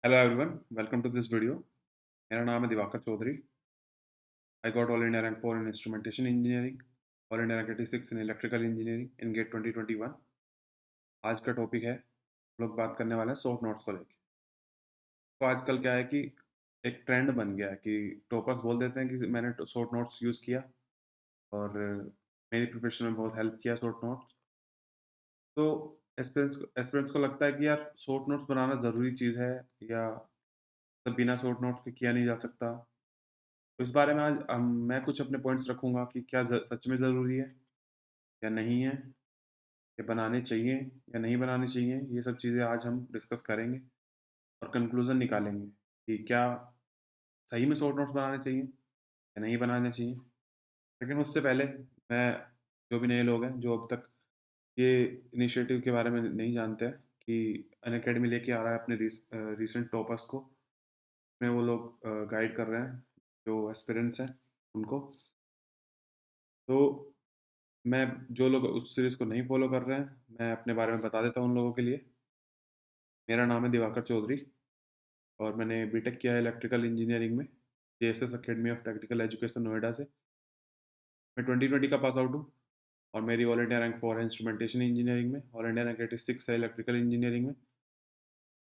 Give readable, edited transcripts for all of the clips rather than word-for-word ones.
Hello everyone, welcome to this video. मेरा नाम है Diwakar Chaudhary. I got all India rank 4 in instrumentation engineering, all India rank 86 in electrical engineering in GATE 2021। आज का topic है, हम लोग बात करने वाले हैं शॉर्ट नोट्स को लेकर। तो आजकल क्या है कि एक ट्रेंड बन गया है कि टॉपर्स बोल देते हैं कि मैंने शॉर्ट नोट्स यूज़ किया और मेरी प्रिपरेशन में बहुत हेल्प किया शॉर्ट नोट्स। तो एस्पिरेंट्स को लगता है कि यार शॉर्ट नोट्स बनाना ज़रूरी चीज़ है, या मतलब बिना शॉर्ट नोट्स के किया नहीं जा सकता। तो इस बारे में आज मैं कुछ अपने पॉइंट्स रखूँगा कि क्या सच में ज़रूरी है या नहीं है, या बनाने चाहिए या नहीं बनाने चाहिए। ये सब चीज़ें आज हम डिस्कस करेंगे और कंक्लूज़न निकालेंगे कि क्या सही में शॉर्ट नोट्स बनाने चाहिए या नहीं बनाने चाहिए। लेकिन उससे पहले मैं, जो भी नए लोग हैं जो अब तक ये इनिशिएटिव के बारे में नहीं जानते हैं कि अनअकैडमी लेके आ रहा है अपने रिसेंट टॉपर्स को, में वो लोग गाइड कर रहे हैं जो एस्पिरेंट्स हैं उनको। तो मैं, जो लोग उस सीरीज़ को नहीं फ़ॉलो कर रहे हैं, मैं अपने बारे में बता देता हूँ उन लोगों के लिए। मेरा नाम है दिवाकर चौधरी और मैंने बीटेक किया है इलेक्ट्रिकल इंजीनियरिंग में, JSS academy of technical education Noida से। मैं 2020 का पास आउट हूँ और मेरी ऑल इंडिया रैंक 4 है इंस्ट्रूमेंटेशन इंजीनियरिंग में, ऑल इंडिया रैंक 86 है इलेक्ट्रिकल इंजीनियरिंग में।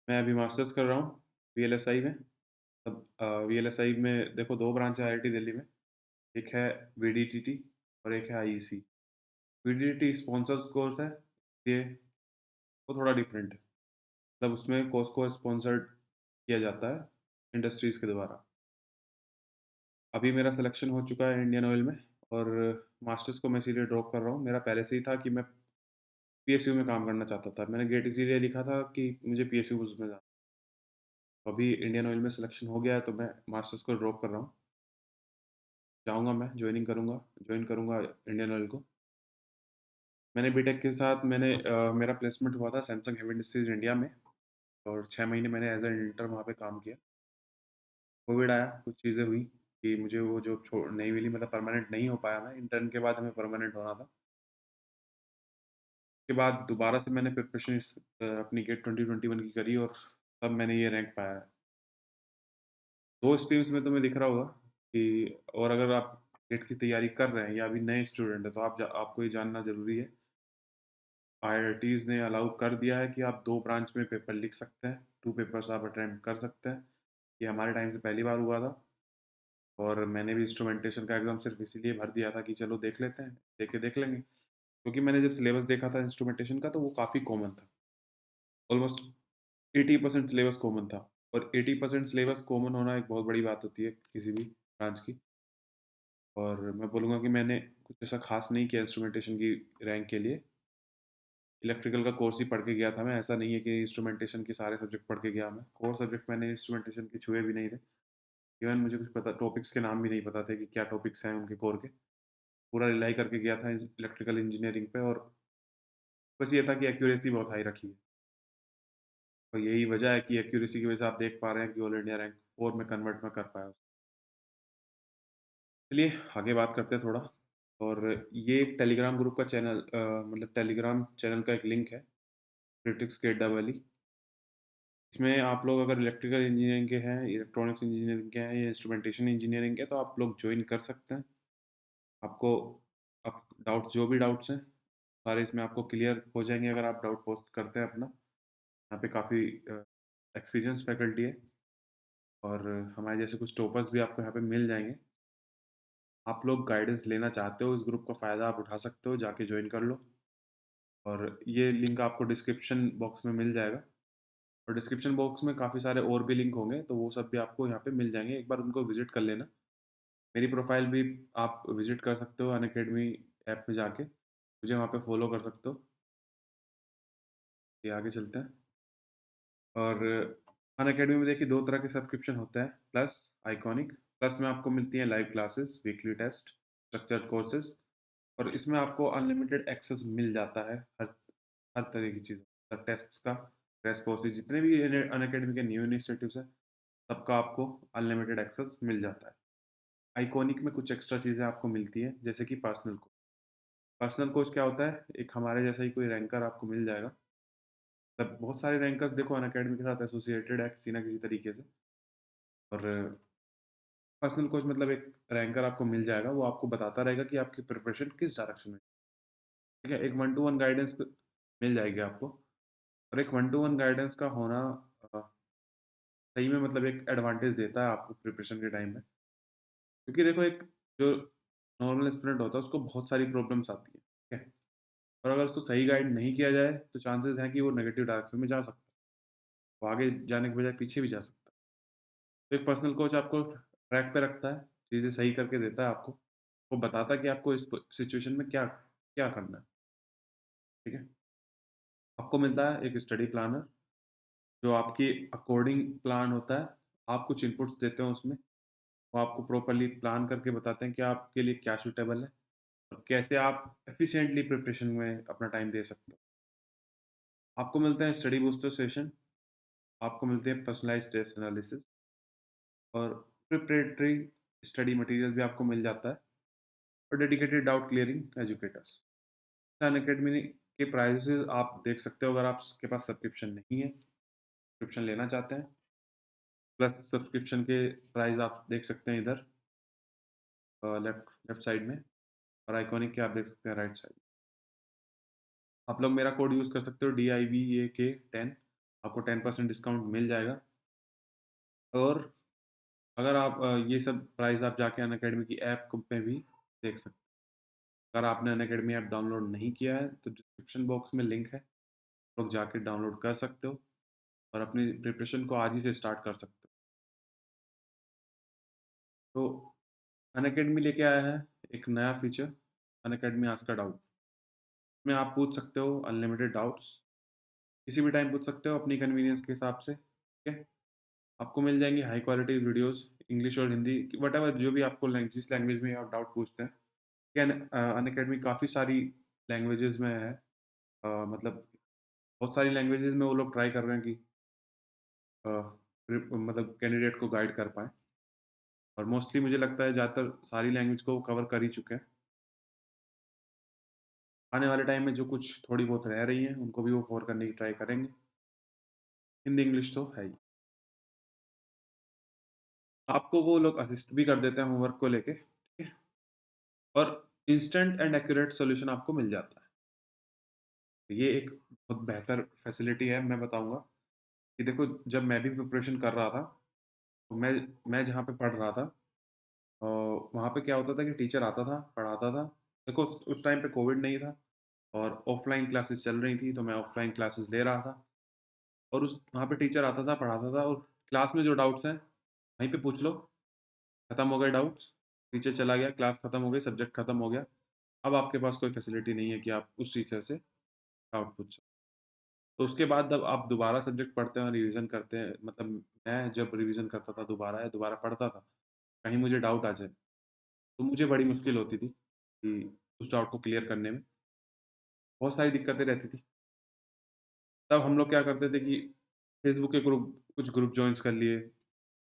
मैं अभी मास्टर्स कर रहा हूँ वीएलएसआई में। अब वीएलएसआई में देखो 2 ब्रांच है आईआईटी दिल्ली में, एक है वीडीटीटी और एक है आईईसी। वीडीटीटी स्पॉन्सर्स कोर्स है, ये वो थोड़ा डिफरेंट है। मतलब उसमें कोर्स को स्पॉन्सर्ड किया जाता है इंडस्ट्रीज़ के द्वारा। अभी मेरा सिलेक्शन हो चुका है इंडियन ऑयल में और मास्टर्स को मैं इसीलिए ड्रॉप कर रहा हूँ। मेरा पहले से ही था कि मैं पीएसयू में काम करना चाहता था। मैंने गेट इसीलिए लिखा था कि मुझे पीएसयू में जाना। तो अभी इंडियन ऑयल में सिलेक्शन हो गया है तो मैं मास्टर्स को ड्रॉप कर रहा हूँ। जाऊँगा, मैं जॉइन करूँगा इंडियन ऑयल को। मैंने बीटेक के साथ मेरा प्लेसमेंट हुआ था सैमसंग हेवी इंडस्ट्रीज़ इंडिया में और 6 महीने मैंने एज़ एन इंटर्न वहाँ पे काम किया। कोविड आया, कुछ चीज़ें हुई कि मुझे वो जॉब नहीं मिली, मतलब परमानेंट नहीं हो पाया मैं। इंटर्न के बाद हमें परमानेंट होना था। उसके बाद दोबारा से मैंने प्रिपरेशन अपनी गेट 2021 की करी और तब मैंने ये रैंक पाया है। 2 स्ट्रीम्स में तुम्हें दिख रहा होगा कि, और अगर आप गेट की तैयारी कर रहे हैं या अभी नए स्टूडेंट हैं तो आपको ये जानना ज़रूरी है। आईआईटीज़ ने अलाउ कर दिया है कि आप 2 ब्रांच में पेपर लिख सकते हैं, 2 पेपर्स आप अटेम्प्ट कर सकते हैं। ये हमारे टाइम से पहली बार हुआ था और मैंने भी इंस्ट्रूमेंटेशन का एग्ज़ाम सिर्फ़ इसीलिए भर दिया था कि चलो देख लेते हैं, देख लेंगे। क्योंकि मैंने जब सिलेबस देखा था इंस्ट्रूमेंटेशन का तो वो काफ़ी कॉमन था। ऑलमोस्ट 80% सिलेबस कॉमन था और 80% सिलेबस कॉमन होना एक बहुत बड़ी बात होती है किसी भी ब्रांच की। और मैं बोलूँगा कि मैंने कुछ ऐसा ख़ास नहीं किया इंस्ट्रूमेंटेशन की रैंक के लिए। इलेक्ट्रिकल का कोर्स ही पढ़ के गया था मैं, ऐसा नहीं है कि इंस्ट्रूमेंटेशन के सारे सब्जेक्ट पढ़ के गया मैं। कोर सब्जेक्ट मैंने इंस्ट्रूमेंटेशन के छुए भी नहीं थे। इवन मुझे कुछ पता, टॉपिक्स के नाम भी नहीं पता थे कि क्या टॉपिक्स हैं उनके कोर के। पूरा रिलाई करके गया था इलेक्ट्रिकल इंजीनियरिंग पे और बस ये था कि एक्यूरेसी बहुत हाई रखी है। और यही वजह है कि एक्यूरेसी की वजह से आप देख पा रहे हैं कि ऑल इंडिया रैंक 4 में कन्वर्ट मैं कर पाया। चलिए आगे बात करते हैं थोड़ा। और ये एक टेलीग्राम ग्रुप का चैनल, मतलब टेलीग्राम चैनल का एक लिंक है, क्रिटिक्स गेट डबल। इसमें आप लोग अगर इलेक्ट्रिकल इंजीनियरिंग के हैं, इलेक्ट्रॉनिक्स इंजीनियरिंग के हैं या इंस्ट्रूमेंटेशन इंजीनियरिंग के, तो आप लोग ज्वाइन कर सकते हैं। आपको आप डाउट्स, जो भी डाउट्स हैं सारे इसमें आपको क्लियर हो जाएंगे अगर आप डाउट पोस्ट करते हैं अपना। यहाँ पे काफ़ी एक्सपीरियंस फैकल्टी है और हमारे जैसे कुछ टॉपर्स भी आपको यहाँ पे मिल जाएंगे। आप लोग गाइडेंस लेना चाहते हो, इस ग्रुप का फ़ायदा आप उठा सकते हो, जाके ज्वाइन कर लो। और ये लिंक आपको डिस्क्रिप्शन बॉक्स में मिल जाएगा और डिस्क्रिप्शन बॉक्स में काफ़ी सारे और भी लिंक होंगे, तो वो सब भी आपको यहाँ पे मिल जाएंगे। एक बार उनको विजिट कर लेना। मेरी प्रोफाइल भी आप विजिट कर सकते हो अनअकैडमी ऐप में जाके, मुझे वहाँ पे फॉलो कर सकते हो। ये आगे चलते हैं। और अनअकैडमी में देखिए 2 तरह के सब्सक्रिप्शन होते हैं, प्लस, आइकॉनिक। प्लस में आपको मिलती हैं live classes, weekly test, structured courses और इसमें आपको अनलिमिटेड एक्सेस मिल जाता है हर हर तरह की चीज़ों, टेस्ट्स का, क्रैश कोर्सेज, जितने भी अनअकैडमी के न्यू इनिशिएटिव्स हैं सबका आपको अनलिमिटेड एक्सेस मिल जाता है। आइकॉनिक में कुछ एक्स्ट्रा चीज़ें आपको मिलती हैं, जैसे कि पर्सनल कोच। पर्सनल कोच क्या होता है? एक हमारे जैसा ही कोई रैंकर आपको मिल जाएगा, तब बहुत सारे रैंकर्स देखो अनअकैडमी के साथ एसोसिएटेड है किसी ना किसी तरीके से। और पर्सनल कोच मतलब एक रैंकर आपको मिल जाएगा, वो आपको बताता रहेगा कि आपकी प्रिपरेशन किस डायरेक्शन में, ठीक है? एक वन टू वन गाइडेंस मिल जाएगी आपको। और एक वन टू वन गाइडेंस का होना अ, सही में मतलब एक एडवांटेज देता है आपको प्रिपरेशन के टाइम में। क्योंकि देखो एक जो नॉर्मल स्टूडेंट होता है उसको बहुत सारी प्रॉब्लम्स आती है, ठीक है? और अगर उसको सही गाइड नहीं किया जाए तो चांसेस हैं कि वो नेगेटिव डायरेक्शन में जा सकता है। वो आगे जाने के बजाय पीछे भी जा सकता है। तो एक पर्सनल कोच आपको ट्रैक पे रखता है, चीज़ें सही करके देता है आपको। वो बताता है कि आपको इस सिचुएशन में क्या क्या करना है, ठीक है? आपको मिलता है एक स्टडी प्लानर जो आपकी अकॉर्डिंग प्लान होता है। आप कुछ इनपुट्स देते हो उसमें, वो आपको प्रॉपर्ली प्लान करके बताते हैं कि आपके लिए क्या सूटेबल है और कैसे आप एफिशिएंटली प्रिपरेशन में अपना टाइम दे सकते हो। आपको मिलते हैं स्टडी बूस्टर सेशन, आपको मिलते हैं पर्सनलाइज्ड टेस्ट एनालिसिस और प्रिपरेटरी स्टडी मटेरियल भी आपको मिल जाता है और dedicated doubt clearing educators. Unacademy के प्राइसेस आप देख सकते हो अगर आपके पास सब्सक्रिप्शन नहीं है, सब्सक्रिप्शन लेना चाहते हैं। प्लस सब्सक्रिप्शन के प्राइस आप देख सकते हैं इधर लेफ्ट लेफ्ट साइड में, और आइकॉनिक के आप देख सकते हैं राइट साइड। आप लोग मेरा कोड यूज़ कर सकते हो DIVAK10, आपको 10% डिस्काउंट मिल जाएगा। और अगर आप ये सब प्राइस आप जाके अनअकैडमी की ऐप में भी देख सकते हैं। अगर आपने अनअकैडमी ऐप डाउनलोड नहीं किया है तो डिस्क्रिप्शन बॉक्स में लिंक है, आप लोग जाके डाउनलोड कर सकते हो और अपनी प्रिपरेशन को आज ही से स्टार्ट कर सकते हो। तो अनअकैडमी लेके आया है एक नया feature, Unacademy ask a doubt. इसमें आप पूछ सकते हो अनलिमिटेड डाउट्स, किसी भी टाइम पूछ सकते हो अपनी कन्वीनियंस के हिसाब से, ठीक है? आपको मिल जाएंगे हाई क्वालिटी वीडियोस, इंग्लिश और हिंदी वटेवर जो भी आपको जिस लैंग्वेज में आप डाउट पूछते हैं। कैन अनअकैडमी काफ़ी सारी लैंग्वेजेस में है, मतलब बहुत सारी लैंग्वेजेस में वो लोग ट्राई कर रहे हैं कि मतलब कैंडिडेट को गाइड कर पाएँ। और मोस्टली मुझे लगता है ज़्यादातर सारी लैंग्वेज को कवर कर ही चुके हैं। आने वाले टाइम में जो कुछ थोड़ी बहुत रह रही हैं उनको भी वो कवर करने की ट्राई करेंगे। हिंदी इंग्लिश तो है ही। आपको वो लोग असिस्ट भी कर देते हैं होमवर्क को लेके, ठीक है? और इंस्टेंट एंड एक्यूरेट सॉल्यूशन आपको मिल जाता है। ये एक बहुत बेहतर फैसिलिटी है, मैं बताऊँगा कि देखो जब मैं भी प्रिपरेशन कर रहा था, तो मैं जहाँ पे पढ़ रहा था वहाँ पे क्या होता था कि टीचर आता था, पढ़ाता था। देखो उस टाइम पे कोविड नहीं था और ऑफ़लाइन क्लासेस चल रही थी, तो मैं ऑफ़लाइन क्लासेस ले रहा था और उस वहाँ पे टीचर आता था, पढ़ाता था और क्लास में जो डाउट्स हैं, वहीं पे पूछ लो, खत्म हो गए डाउट्स। टीचर चला गया, क्लास खत्म हो गई, सब्जेक्ट खत्म हो गया। अब आपके पास कोई फैसिलिटी नहीं है कि आप उस टीचर से डाउट पूछ सको। तो उसके बाद जब आप दोबारा सब्जेक्ट पढ़ते हैं, रिवीज़न करते हैं, मतलब मैं जब रिवीज़न करता था दोबारा या दोबारा पढ़ता था, कहीं मुझे डाउट आ जाए, तो मुझे बड़ी मुश्किल होती थी कि उस डाउट को क्लियर करने में, बहुत सारी दिक्कतें रहती थी। तब हम लोग क्या करते थे कि फेसबुक के कुछ ग्रुप जॉइन्स कर लिए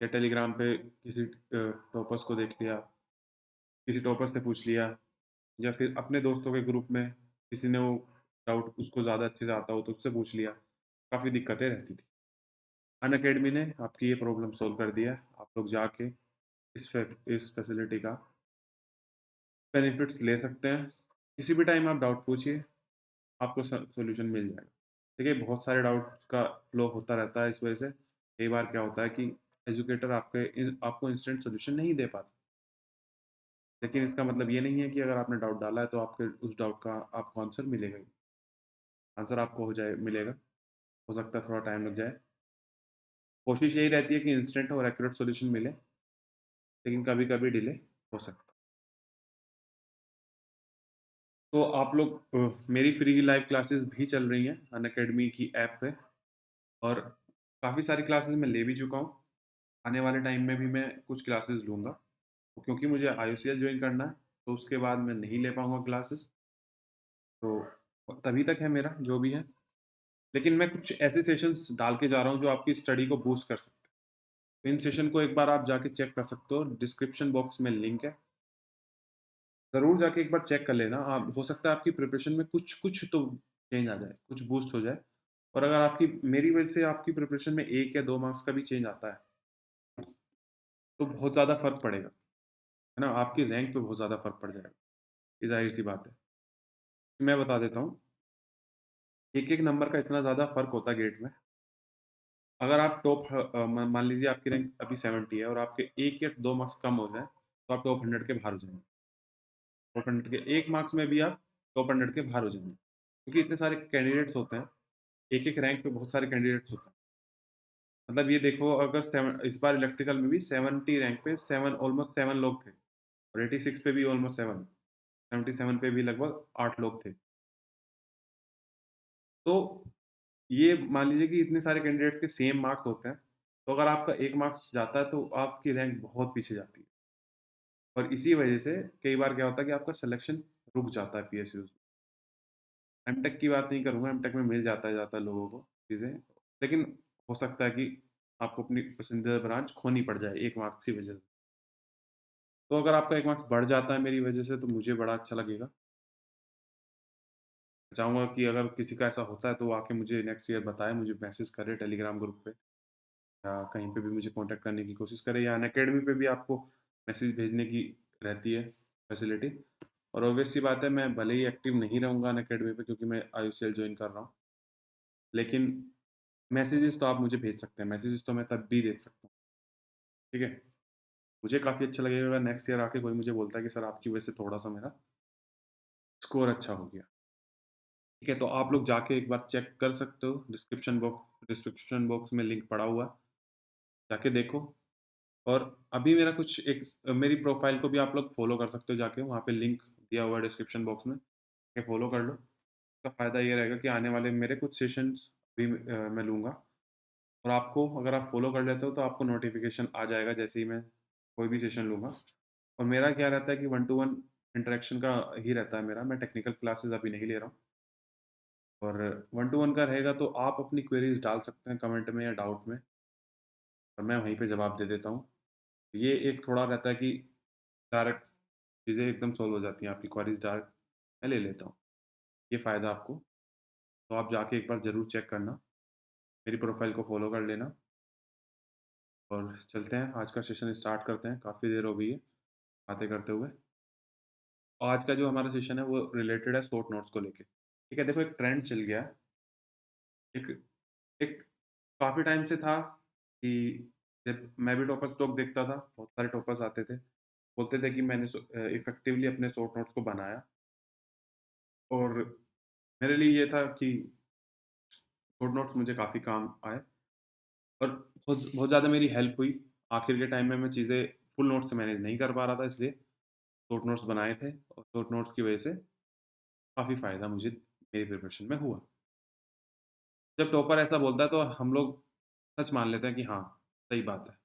या टेलीग्राम पे किसी टॉपर्स को देख लिया, किसी टॉपर से पूछ लिया या फिर अपने दोस्तों के ग्रुप में किसी ने वो डाउट उसको ज़्यादा अच्छे से आता हो तो उससे पूछ लिया। काफ़ी दिक्कतें रहती थी। अनअकैडमी ने आपकी ये प्रॉब्लम सॉल्व कर दिया है। आप लोग जाके इस फैसिलिटी का बेनिफिट्स ले सकते हैं। किसी भी टाइम आप डाउट पूछिए, आपको सॉल्यूशन मिल जाएगा। देखिए बहुत सारे डाउट्स का फ्लो होता रहता है, इस वजह से कई बार क्या होता है कि एजुकेटर आपको इंस्टेंट सॉल्यूशन नहीं दे पाता। लेकिन इसका मतलब ये नहीं है कि अगर आपने डाउट डाला है तो आपके उस डाउट का आपको आंसर मिलेगा ही। आंसर आपको हो जाए मिलेगा, हो सकता है थोड़ा टाइम लग जाए। कोशिश यही रहती है कि इंस्टेंट और एक्यूरेट सॉल्यूशन मिले, लेकिन कभी-कभी डिले हो सकता है। तो आप लोग मेरी फ्री लाइव क्लासेस भी चल रही हैं अनअकैडमी की ऐप पे और काफ़ी सारी क्लासेस मैं ले भी चुका हूँ। आने वाले टाइम में भी मैं कुछ क्लासेस लूँगा। क्योंकि मुझे IOCL जॉइन करना है, तो उसके बाद मैं नहीं ले पाऊँगा क्लासेस। तो तभी तक है मेरा जो भी है। लेकिन मैं कुछ ऐसे सेशंस डाल के जा रहा हूँ जो आपकी स्टडी को बूस्ट कर सकते हैं। तो इन सेशन को एक बार आप जाके चेक कर सकते हो, डिस्क्रिप्शन बॉक्स में लिंक है। ज़रूर जाके एक बार चेक कर लेना। आप हो सकता है आपकी प्रिपरेशन में कुछ कुछ तो चेंज आ जाए, कुछ बूस्ट हो जाए। और अगर आपकी मेरी वजह से आपकी प्रिपरेशन में 1 या 2 मार्क्स का भी चेंज आता है, तो बहुत ज़्यादा फ़र्क पड़ेगा, है ना? आपकी रैंक पे बहुत ज़्यादा फ़र्क पड़ जाएगा, ये ज़ाहिर-सी बात है। मैं बता देता हूँ, एक-एक नंबर का इतना ज़्यादा फ़र्क होता है गेट में। अगर आप मान लीजिए आपकी रैंक अभी 70 है और आपके 1 या 2 मार्क्स कम हो जाएँ, तो आप टॉप 100 के बाहर हो जाएँगे। टॉप 100 के 1 मार्क्स में भी आप टॉप 100 के बाहर हो जाएँगे। क्योंकि इतने सारे कैंडिडेट्स होते हैं, एक-एक रैंक पे बहुत सारे कैंडिडेट्स होते हैं। मतलब ये देखो, अगर इस बार इलेक्ट्रिकल में भी 70 रैंक पे 7 ऑलमोस्ट 7 लोग थे और 86 पे भी ऑलमोस्ट 7, 77 पे भी लगभग 8 लोग थे। तो ये मान लीजिए कि इतने सारे कैंडिडेट्स के सेम मार्क्स होते हैं, तो अगर आपका 1 मार्क्स जाता है तो आपकी रैंक बहुत पीछे जाती है। और इसी वजह से कई बार क्या होता है कि आपका सिलेक्शन रुक जाता है पीएसयूज़ में। एमटेक की बात नहीं करूँगा, एमटेक में मिल जाता है ज़्यादातर लोगों को चीज़ें, लेकिन हो सकता है कि आपको अपनी पसंदीदा ब्रांच खोनी पड़ जाए 1 मार्क्स की वजह से। तो अगर आपका 1 मार्क्स बढ़ जाता है मेरी वजह से तो मुझे बड़ा अच्छा लगेगा। मैं चाहूँगा कि अगर किसी का ऐसा होता है तो वो आके मुझे नेक्स्ट ईयर बताए, मुझे मैसेज करे टेलीग्राम ग्रुप पे या कहीं पे भी मुझे कॉन्टैक्ट करने की कोशिश करे, या अनअकैडमी पे भी आपको मैसेज भेजने की रहती है फैसिलिटी। और ऑब्वियस सी बात है, मैं भले ही एक्टिव नहीं रहूँगा अनअकैडमी पे क्योंकि मैं आईयूसीएल जॉइन कर रहा हूँ, लेकिन मैसेजेस तो आप मुझे भेज सकते हैं, मैसेजेस तो मैं तब भी देख सकता हूँ, ठीक है? मुझे काफ़ी अच्छा लगेगा अगर नेक्स्ट ईयर आके कोई मुझे बोलता है कि सर आपकी वजह से थोड़ा-सा मेरा स्कोर अच्छा हो गया। ठीक है, तो आप लोग जाके एक बार चेक कर सकते हो, डिस्क्रिप्शन बॉक्स में लिंक पड़ा हुआ है, जाके देखो। और अभी मेरा कुछ एक मेरी प्रोफ़ाइल को भी आप लोग फ़ॉलो कर सकते हो जाके, वहाँ पे लिंक दिया हुआ है डिस्क्रिप्शन बॉक्स में, जाके फ़ॉलो कर लो। इसका फ़ायदा ये रहेगा कि आने वाले मेरे कुछ सेशंस भी मैं लूँगा, और आपको अगर आप फ़ॉलो कर लेते हो तो आपको नोटिफ़िकेशन आ जाएगा जैसे ही मैं कोई भी सेशन लूँगा। और मेरा क्या रहता है कि 1 टू 1 इंटरेक्शन का ही रहता है मेरा, मैं टेक्निकल क्लासेस अभी नहीं ले रहा हूँ। और 1 टू 1 का रहेगा तो आप अपनी क्वेरीज़ डाल सकते हैं कमेंट में या डाउट में, और मैं वहीं पे जवाब दे देता हूँ। ये एक थोड़ा रहता है कि डायरेक्ट चीज़ें एकदम सॉल्व हो जाती हैं, आपकी क्वेरीज़ डायरेक्ट मैं ले लेता हूँ। ये फ़ायदा आपको, तो आप जाके एक बार ज़रूर चेक करना, मेरी प्रोफ़ाइल को फ़ॉलो कर लेना, और चलते हैं आज का सेशन स्टार्ट करते हैं, काफ़ी देर हो गई है बातें करते हुए। आज का जो हमारा सेशन है वो रिलेटेड है शॉर्ट नोट्स को लेके। ठीक है, देखो एक ट्रेंड चल गया है, एक एक काफ़ी टाइम से था कि जब मैं भी टॉपर्स टॉक देखता था, बहुत सारे टॉपर्स आते थे, बोलते थे कि मैंने इफ़ेक्टिवली अपने शॉर्ट नोट्स को बनाया, और मेरे लिए ये था कि शॉर्ट नोट्स मुझे काफ़ी काम आए, और बहुत बहुत ज़्यादा मेरी हेल्प हुई। आखिर के टाइम में मैं चीज़ें फुल नोट्स से मैनेज नहीं कर पा रहा था, इसलिए शॉर्ट नोट्स बनाए थे, और शॉर्ट नोट्स की वजह से काफ़ी फ़ायदा मुझे मेरी प्रिपरेशन में हुआ। जब टॉपर ऐसा बोलता है तो हम लोग सच मान लेते हैं कि हाँ, सही बात है।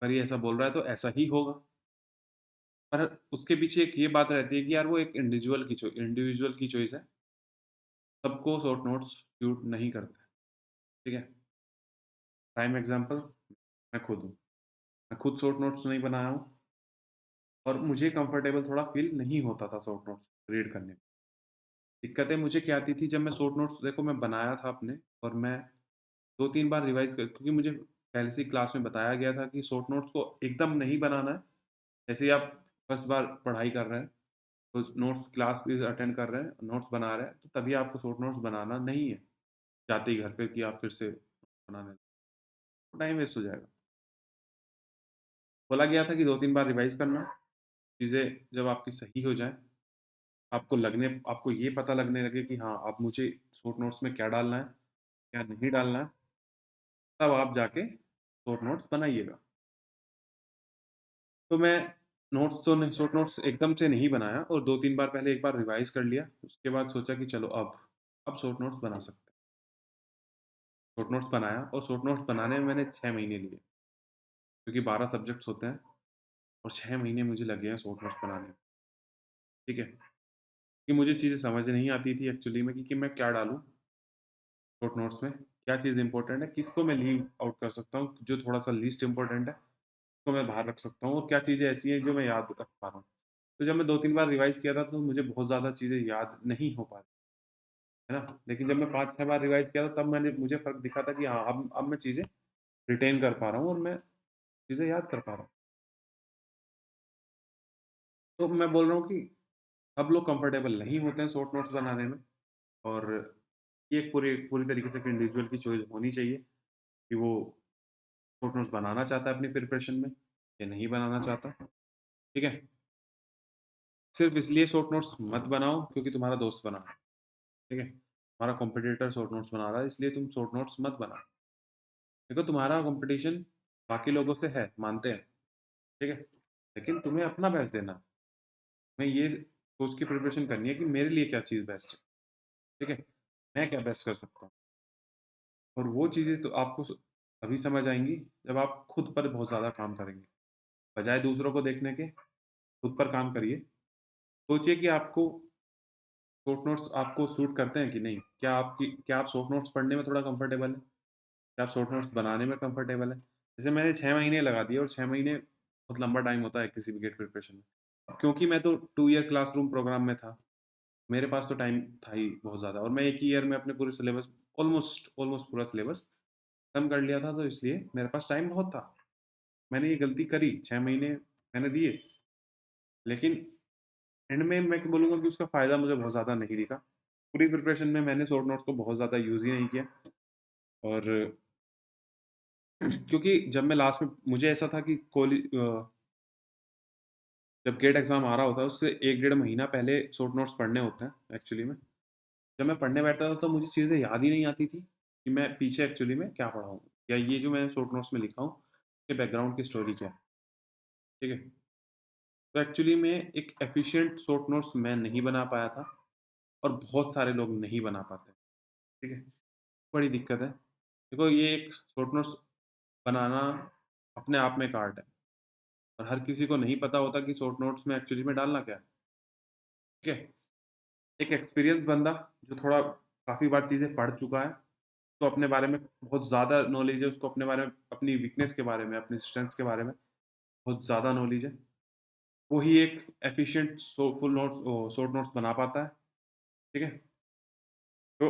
अगर ये ऐसा बोल रहा है तो ऐसा ही होगा। पर उसके पीछे एक ये बात रहती है कि यार वो एक इंडिविजुअल की चॉइस है। सबको शॉर्ट नोट्स सूट नहीं करते, ठीक है? प्राइम एग्ज़ाम्पल मैं खुद हूँ। मैं खुद शॉर्ट नोट्स नहीं बनाया हूँ, और मुझे कंफर्टेबल थोड़ा फ़ील नहीं होता था शॉर्ट नोट्स रीड करने में। दिक्कतें मुझे क्या आती थी जब मैं शॉर्ट नोट्स देखो मैं बनाया था अपने, और मैं 2-3 बार रिवाइज़ कर, क्योंकि मुझे पहले से ही क्लास में बताया गया था कि शॉर्ट नोट्स को एकदम नहीं बनाना है। जैसे ही आप फर्स्ट बार पढ़ाई कर रहे हैं, तो नोट्स क्लासेस अटेंड कर रहे हैं, नोट्स बना रहे हैं, तो तभी आपको शॉर्ट नोट्स बनाना नहीं है, जाते ही घर पे कि आप फिर से बनाने लगो, टाइम वेस्ट हो जाएगा। बोला गया था कि 2-3 बार रिवाइज़ करना, चीज़ें जब आपकी सही हो जाएँ, आपको ये पता लगने लगे कि हाँ, अब मुझे शॉर्ट नोट्स में क्या डालना है, क्या नहीं डालना है, तब आप जाके शॉर्ट नोट्स बनाइएगा। तो मैं शॉर्ट नोट्स एकदम से नहीं बनाया, और 2-3 बार पहले एक बार रिवाइज़ कर लिया, उसके बाद सोचा कि चलो अब शॉर्ट नोट्स बना सकते हैं। शॉर्ट नोट्स बनाया, और शॉर्ट नोट्स बनाने में मैंने 6 महीने लिए, क्योंकि 12 सब्जेक्ट्स होते हैं, और 6 महीने मुझे लग गए हैं शॉर्ट नोट्स बनाने में, ठीक है? कि मुझे चीज़ें समझ नहीं आती थी एक्चुअली में कि मैं क्या डालूँ शॉर्ट नोट्स में, क्या चीज़ इम्पोर्टेंट है, किसको मैं लीव आउट कर सकता हूँ, जो थोड़ा-सा लीस्ट इम्पोर्टेंट है, उसको मैं बाहर रख सकता हूँ, और क्या चीज़ें ऐसी हैं जो मैं याद रख पा रहा हूँ। तो जब मैं 2-3 बार रिवाइज़ किया था तो मुझे बहुत ज़्यादा चीज़ें याद नहीं हो पा रही। है ना? लेकिन जब मैं 5-6 बार रिवाइज़ किया तो तब मुझे फ़र्क दिखा था कि हाँ, अब मैं चीज़ें रिटेन कर पा रहा हूँ और मैं चीज़ें याद कर पा रहा हूँ। तो मैं बोल रहा हूँ कि सब लोग कंफर्टेबल नहीं होते हैं शॉर्ट नोट्स बनाने में, और ये एक पूरी पूरी तरीके से एक इंडिविजुअल की चॉइस होनी चाहिए कि वो शॉर्ट नोट्स बनाना चाहता है अपनी प्रिपरेशन में या नहीं बनाना चाहता, ठीक है? सिर्फ़ इसलिए शॉर्ट नोट्स मत बनाओ क्योंकि तुम्हारा दोस्त बना रहा है, ठीक है? तुम्हारा कॉम्पिटिटर शॉर्ट नोट्स बना रहा है इसलिए तुम शॉर्ट नोट्स मत बनाओ। देखो तुम्हारा कॉम्पिटिशन बाकी लोगों से है, मानते हैं, ठीक है? लेकिन तुम्हें अपना बेस्ट देना है। तुम्हें ये सोच के प्रिपरेशन करनी है कि मेरे लिए क्या चीज़ बेस्ट है, ठीक है? मैं क्या बेस्ट कर सकता हूँ? और वो चीज़ें तो आपको तभी समझ आएँगी जब आप खुद पर बहुत ज़्यादा काम करेंगे। बजाय दूसरों को देखने के, खुद पर काम करिए। सोचिए कि आपको शॉर्ट नोट्स आपको सूट करते हैं कि नहीं? क्या आप शॉर्ट नोट्स पढ़ने में थोड़ा कंफर्टेबल हैं? क्या आप शॉर्ट नोट्स बनाने में कंफर्टेबल हैं? जैसे मैंने 6 महीने लगा दिए और 6 महीने बहुत लंबा टाइम होता है किसी भी गेट प्रिपरेशन में। अब क्योंकि मैं तो 2 ईयर क्लासरूम प्रोग्राम में था, मेरे पास तो टाइम था ही बहुत ज़्यादा, और मैं 1 ही ईयर में अपने पूरे सिलेबस ऑलमोस्ट ऑलमोस्ट पूरा सिलेबस खत्म कर लिया था, तो इसलिए मेरे पास टाइम बहुत था। मैंने ये गलती करी, 6 महीने मैंने दिए, लेकिन एंड में मैं बोलूँगा कि उसका फ़ायदा मुझे बहुत ज़्यादा नहीं दिखा। पूरी प्रिपरेशन में मैंने शॉर्ट नोट्स को बहुत ज़्यादा यूज़ ही नहीं किया, और क्योंकि जब मैं लास्ट में मुझे ऐसा था कि जब गेट एग्ज़ाम आ रहा होता है उससे 1 डेढ़ महीना पहले शॉर्ट नोट्स पढ़ने होते हैं एक्चुअली में। जब मैं पढ़ने बैठता था तो मुझे चीज़ें याद ही नहीं आती थी कि मैं पीछे एक्चुअली में क्या पढ़ा हूँ, या ये जो मैंने शॉर्ट नोट्स में लिखा हूँ, इसके बैकग्राउंड की स्टोरी क्या है, ठीक है? तो एक्चुअली में एक एफिशिएंट शॉर्ट नोट्स मैं नहीं बना पाया था, और बहुत सारे लोग नहीं बना पाते, ठीक है? बड़ी दिक्कत है। देखो ये एक शॉर्ट नोट्स बनाना अपने आप में एक आर्ट है, और हर किसी को नहीं पता होता कि शॉर्ट नोट्स में एक्चुअली में डालना क्या है, ठीक है? एक एक्सपीरियंस बंदा जो थोड़ा काफ़ी बार चीज़ें पढ़ चुका है, तो अपने बारे में बहुत ज़्यादा नॉलेज है उसको, अपने बारे में, अपनी वीकनेस के बारे में, अपनी स्ट्रेंथ्स के बारे में बहुत ज़्यादा नॉलेज है। वो ही एक efficient full notes short notes बना पाता है, ठीक है? तो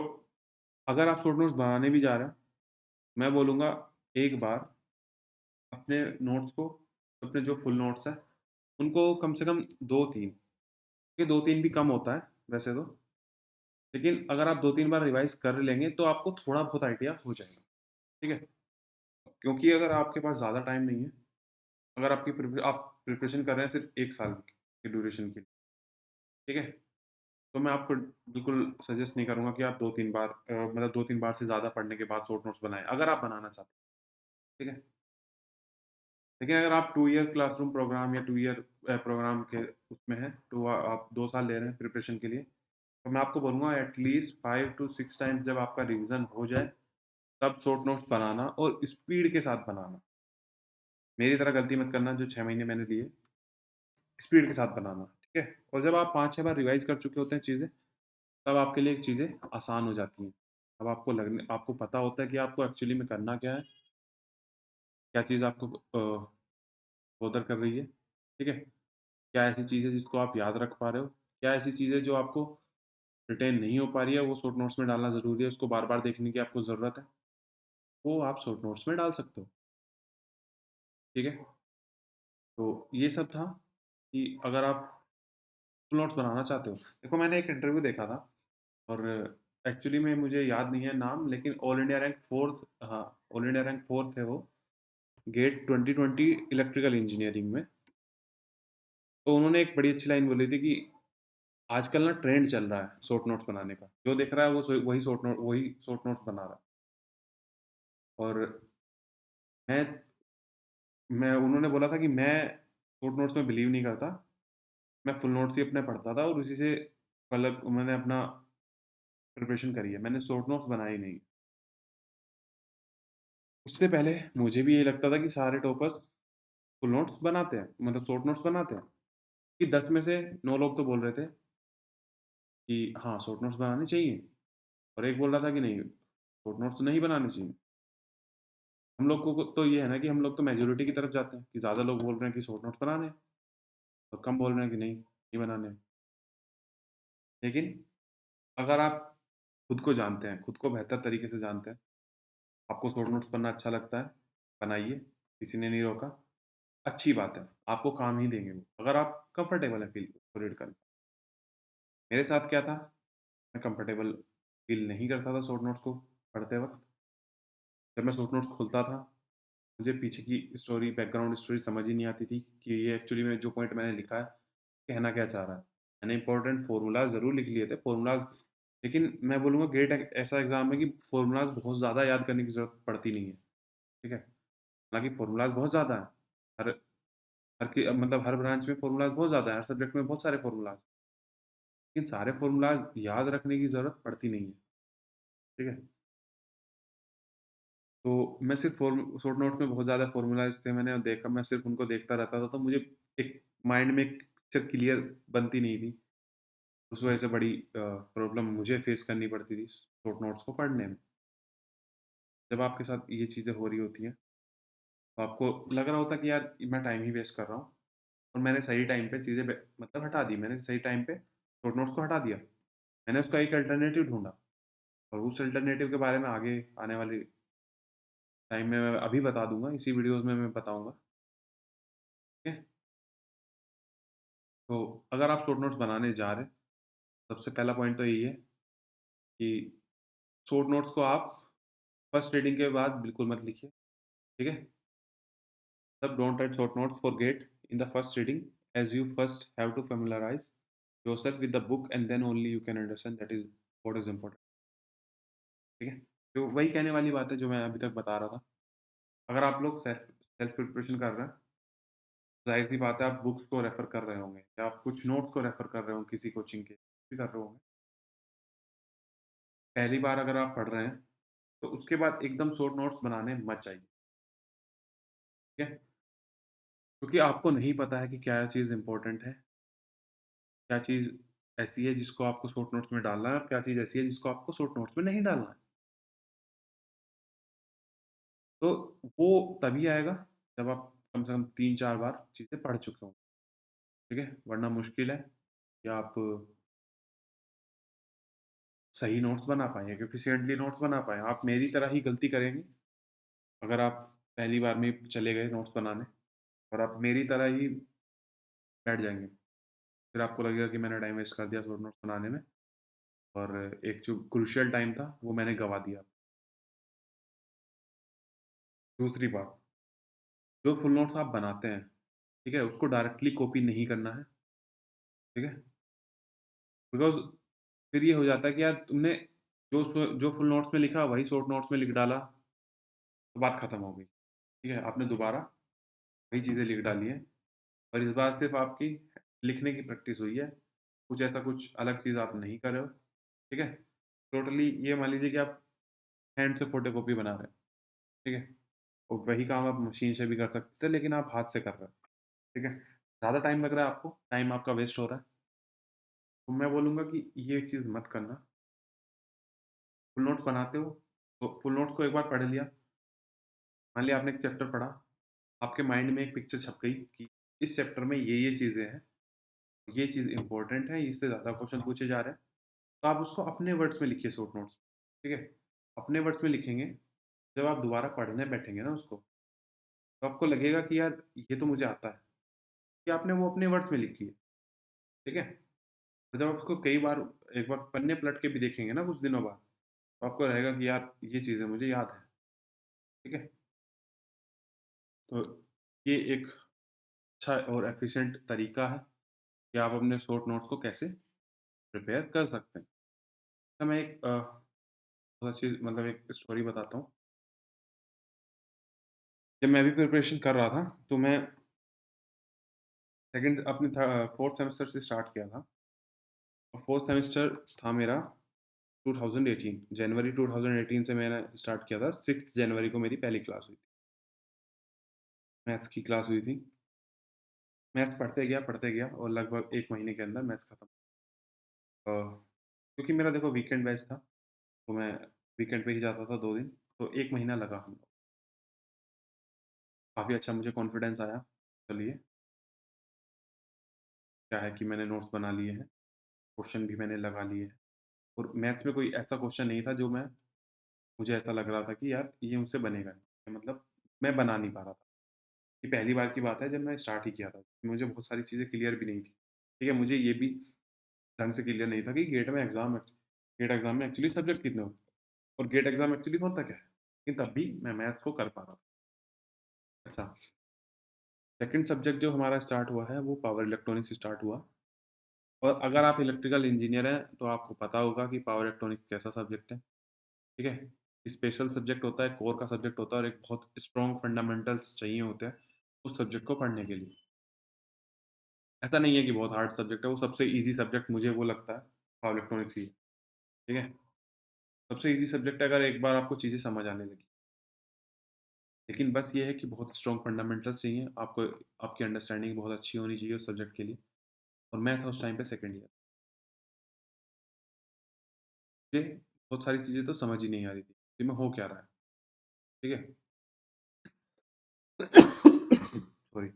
अगर आप शॉर्ट नोट्स बनाने भी जा रहे हैं, मैं बोलूँगा एक बार अपने नोट्स को, अपने जो फुल नोट्स हैं, उनको कम से कम 2-3, ये 2-3 भी कम होता है वैसे तो, लेकिन अगर आप 2-3 बार रिवाइज़ कर लेंगे तो आपको थोड़ा बहुत आइडिया हो जाएगा, ठीक है? क्योंकि अगर आपके पास ज़्यादा टाइम नहीं है, अगर आप प्रिपरेशन कर रहे हैं सिर्फ़ 1 साल की ड्यूरेशन की, ठीक है? तो मैं आपको बिल्कुल सजेस्ट नहीं करूँगा कि आप 2-3 बार मतलब 2-3 बार से ज़्यादा पढ़ने के बाद शॉर्ट नोट्स बनाएँ, अगर आप बनाना चाहते हैं, ठीक है? लेकिन अगर आप 2 ईयर क्लासरूम प्रोग्राम या 2 ईयर प्रोग्राम के उसमें हैं, तो आप 2 साल ले रहे हैं प्रिपरेशन के लिए, तो मैं आपको बोलूँगा एटलीस्ट 5 टू 6 टाइम्स जब आपका रिवीज़न हो जाए, तब शॉर्ट नोट्स बनाना, और स्पीड के साथ बनाना। मेरी तरह गलती मत करना जो 6 महीने मैंने लिए, स्पीड के साथ बनाना, ठीक है? और जब आप 5-6 बार रिवाइज़ कर चुके होते हैं चीज़ें, तब आपके लिए चीज़ें आसान हो जाती हैं। अब आपको पता होता है कि आपको एक्चुअली में करना क्या है, क्या चीज़ आपको बॉदर कर रही है, ठीक है? क्या ऐसी चीज़ है जिसको आप याद रख पा रहे हो? क्या ऐसी चीज़ है जो आपको रिटेन नहीं हो पा रही है, वो शॉर्ट नोट्स में डालना ज़रूरी है, उसको बार-बार देखने की आपको ज़रूरत है, वो आप शॉर्ट नोट्स में डाल सकते हो, ठीक है? तो ये सब था कि अगर आप फुल नोट्स बनाना चाहते हो, देखो मैंने एक इंटरव्यू देखा था, और एक्चुअली में मुझे याद नहीं है नाम, लेकिन ऑल इंडिया रैंक 4th, हाँ, ऑल इंडिया रैंक 4th है वो, गेट 2020 इलेक्ट्रिकल इंजीनियरिंग में। तो उन्होंने एक बड़ी अच्छी लाइन बोली थी कि आजकल ना ट्रेंड चल रहा है शॉर्ट नोट्स बनाने का। जो देख रहा है वही शॉर्ट नोट्स बना रहा है। और मैं उन्होंने बोला था कि मैं शॉर्ट नोट्स में बिलीव नहीं करता। मैं फुल नोट्स ही अपने पढ़ता था, और उसी से मतलब मैंने अपना प्रिपरेशन करी है। मैंने शॉर्ट नोट्स बनाए ही नहीं। उससे पहले मुझे भी ये लगता था कि सारे टॉपर्स फुल नोट्स बनाते हैं, मतलब शॉर्ट नोट्स बनाते हैं। कि 10 में से 9 लोग तो बोल रहे थे कि हाँ, शॉर्ट नोट्स बनाने चाहिए, और एक बोल रहा था कि नहीं, शॉर्ट नोट्स नहीं बनाने चाहिए। हम लोग को तो ये है ना कि हम लोग तो मेजॉरिटी की तरफ जाते हैं कि ज़्यादा लोग बोल रहे हैं कि शॉर्ट नोट्स बनाने हैं, और कम बोल रहे हैं कि नहीं, नहीं बनाने हैं। लेकिन अगर आप खुद को जानते हैं, खुद को बेहतर तरीके से जानते हैं। आपको शॉर्ट नोट्स पढ़ना अच्छा लगता है, बनाइए, किसी ने नहीं रोका। अच्छी बात है, आपको काम ही देंगे वो, अगर आप कंफर्टेबल हैं फ़ील को रीड करने। मेरे साथ क्या था, मैं कंफर्टेबल फ़ील नहीं करता था शॉर्ट नोट्स को पढ़ते वक़्त। जब मैं शॉर्ट नोट्स खोलता था, मुझे पीछे की स्टोरी, बैकग्राउंड स्टोरी समझ ही नहीं आती थी कि ये एक्चुअली में जो पॉइंट मैंने लिखा है, कहना क्या चाह रहा है। मैंने इंपॉर्टेंट फ़ॉर्मूलाज़ ज़रूर लिख लिए थे, फ़ॉर्मूलाज़, लेकिन मैं बोलूँगा गेट एक ऐसा एग्ज़ाम है कि फ़ॉर्मूलाज़ बहुत ज़्यादा याद करने की ज़रूरत पड़ती नहीं है, ठीक है? हालाँकि फ़ॉर्मूलाज़ बहुत ज़्यादा हैं, हर हर की मतलब हर ब्रांच में फ़ॉर्मूलाज़ बहुत ज़्यादा हैं, हर सब्जेक्ट में बहुत सारे फ़ॉर्मूलाज़, लेकिन सारे फ़ॉर्मूलाज़ याद रखने की ज़रूरत पड़ती नहीं है, ठीक है? तो मैं सिर्फ़ शॉर्ट नोट्स में बहुत ज़्यादा फ़ॉर्मूलाज़ थे, मैंने देखा, मैं सिर्फ़ उनको देखता रहता था, तो मुझे एक माइंड में एक पिक्चर क्लियर बनती नहीं थी। उस वजह से बड़ी प्रॉब्लम मुझे फ़ेस करनी पड़ती थी शॉर्ट नोट्स को पढ़ने में। जब आपके साथ ये चीज़ें हो रही होती हैं, तो आपको लग रहा होता है कि यार मैं टाइम ही वेस्ट कर रहा हूँ, और मैंने सही टाइम पे चीज़ें मतलब हटा दी, मैंने सही टाइम पे शॉर्ट नोट्स को हटा दिया। मैंने उसका एक अल्टरनेटिव ढूँढा, और उस अल्टरनेटिव के बारे में आगे आने वाली टाइम में मैं अभी बता दूँगा, इसी वीडियोज़ में मैं बताऊँगा, ठीक है? तो अगर आप शॉर्ट नोट्स बनाने जा रहे हैं, सबसे पहला पॉइंट तो यही है कि शॉर्ट नोट्स को आप फर्स्ट रीडिंग के बाद बिल्कुल मत लिखिए, ठीक है? तब don't write short notes forget in the first reading, as you first have to familiarise yourself with the book and then only you can understand that is what is important, ठीक है? तो वही कहने वाली बात है जो मैं अभी तक बता रहा था। अगर आप लोग सेल्फ सेल्फ प्रिपरेशन कर रहे हैं, ज़ाहिर-सी बात है आप बुक्स को रेफ़र कर रहे होंगे, या आप कुछ नोट्स को रेफ़र कर रहे होंगे किसी कोचिंग के, भी कर रहे होंगे। पहली बार अगर आप पढ़ रहे हैं, तो उसके बाद एकदम शॉर्ट नोट्स बनाने मत जाइए, ठीक है? क्योंकि आपको नहीं पता है कि क्या चीज़ इम्पोर्टेंट है, क्या चीज़ ऐसी है जिसको आपको शॉर्ट नोट्स में डालना है, और क्या चीज़ ऐसी है जिसको आपको शॉर्ट नोट्स में नहीं डालना है। तो वो तभी आएगा जब आप कम से कम 3-4 बार चीज़ें पढ़ चुके हों, ठीक है? वरना मुश्किल है कि आप सही नोट्स बना पाएँ, एक एफिशिएंटली नोट्स बना पाएँ। आप मेरी तरह ही गलती करेंगे, अगर आप पहली बार में ही चले गए नोट्स बनाने, और आप मेरी तरह ही बैठ जाएँगे। फिर आपको लगेगा कि मैंने टाइम वेस्ट कर दिया शॉर्ट नोट्स बनाने में, और एक जो क्रूशियल टाइम था, वो मैंने गँवा दिया। दूसरी बात, जो फुल नोट्स आप बनाते हैं, ठीक है? उसको डायरेक्टली कॉपी नहीं करना है, ठीक है? बिकॉज़ फिर ये हो जाता है कि यार तुमने जो फुल नोट्स में लिखा वही शॉर्ट नोट्स में लिख डाला, तो बात खत्म हो गई, ठीक है? आपने दोबारा वही चीज़ें लिख डाली हैं, और इस बार सिर्फ़ आपकी लिखने की प्रैक्टिस हुई है, कुछ ऐसा कुछ अलग चीज़ आप नहीं कर रहे हो, ठीक है? टोटली ये मान लीजिए कि आप हैंड से फोटोकॉपी बना रहे हैं, ठीक है? और वही काम आप मशीन से भी कर सकते थे, लेकिन आप हाथ से कर रहे हो, ठीक है? ज़्यादा टाइम लग रहा है आपको, टाइम आपका वेस्ट हो रहा है, तो मैं बोलूँगा कि ये चीज़ मत करना। फुल नोट्स बनाते हो, तो फुल नोट्स को एक बार पढ़ लिया, मान लिया आपने एक चैप्टर पढ़ा, आपके माइंड में एक पिक्चर छप गई कि इस चैप्टर में ये चीज़ें हैं, ये चीज़ इम्पोर्टेंट है, इससे ज़्यादा क्वेश्चन पूछे जा रहे हैं, तो आप उसको अपने वर्ड्स में लिखिए शॉर्ट नोट्स, ठीक है? अपने वर्ड्स में लिखेंगे, जब आप दोबारा पढ़ने बैठेंगे ना उसको, तो आपको लगेगा कि यार ये तो मुझे आता है, कि आपने वो अपने वर्ड्स में लिखी है, ठीक है? और जब आप उसको कई बार एक बार पन्ने पलट के भी देखेंगे ना कुछ दिनों बाद, तो आपको रहेगा कि यार ये चीज़ें मुझे याद है, ठीक है? तो ये एक अच्छा और एफ़िशिएंट तरीका है कि आप अपने शॉर्ट नोट्स को कैसे प्रिपेयर कर सकते हैं। अच्छा, मैं एक बहुत अच्छी मतलब एक स्टोरी बताता हूँ। जब मैं भी प्रिपरेशन कर रहा था, तो मैं सेकंड अपने 4th सेमेस्टर से स्टार्ट किया था, और 4th सेमेस्टर था मेरा 2018, जनवरी 2018 से मैंने स्टार्ट किया था, 6th जनवरी को मेरी पहली क्लास हुई थी। मैथ्स की क्लास हुई थी। मैथ्स पढ़ते गया, और लगभग 1 महीने के अंदर मैथ्स खत्म। क्योंकि मेरा देखो वीकेंड बैच था, तो मैं वीकेंड पे ही जाता था 2 दिन, तो 1 महीना लगा हमको। काफ़ी अच्छा मुझे कॉन्फिडेंस आया, चलिए क्या है कि मैंने नोट्स बना लिए हैं, क्वेश्चन भी मैंने लगा लिए हैं, और मैथ्स में कोई ऐसा क्वेश्चन नहीं था जो मुझे ऐसा लग रहा था कि यार ये मुझसे बनेगा नहीं, मतलब मैं बना नहीं पा रहा था। ये पहली बार की बात है जब मैं स्टार्ट ही किया था। मुझे बहुत सारी चीज़ें क्लियर भी नहीं थी। ठीक है, मुझे ये भी ढंग से क्लियर नहीं था कि गेट एग्ज़ाम में एक्चुअली सब्जेक्ट कितने होते हैं और गेट एग्ज़ाम एक्चुअली होता क्या है? लेकिन तब भी मैं मैथ्स को कर पा रहा था। अच्छा, सेकंड सब्जेक्ट जो हमारा स्टार्ट हुआ है वो पावर इलेक्ट्रॉनिक्स से स्टार्ट हुआ। और अगर आप इलेक्ट्रिकल इंजीनियर हैं तो आपको पता होगा कि पावर इलेक्ट्रॉनिक्स कैसा सब्जेक्ट है। ठीक है? स्पेशल सब्जेक्ट होता है, कोर का सब्जेक्ट होता है और एक बहुत स्ट्रॉन्ग फंडामेंटल्स चाहिए होते हैं उस सब्जेक्ट को पढ़ने के लिए। ऐसा नहीं है कि बहुत हार्ड सब्जेक्ट है, वो सबसे ईज़ी सब्जेक्ट मुझे वो लगता है, पावर इलेक्ट्रॉनिक्स ही है। ठीक है? सबसे ईज़ी सब्जेक्ट है अगर एक बार आपको चीज़ें समझ आने लगी। लेकिन बस ये है कि बहुत स्ट्रॉन्ग फंडामेंटल्स चाहिए, आपको आपकी अंडरस्टैंडिंग बहुत अच्छी होनी चाहिए उस सब्जेक्ट के लिए। और मैं था उस टाइम पे सेकंड ईयर। मुझे बहुत सारी चीज़ें तो समझ ही नहीं आ रही थी कि मैं हो क्या रहा है। ठीक है? सॉरी।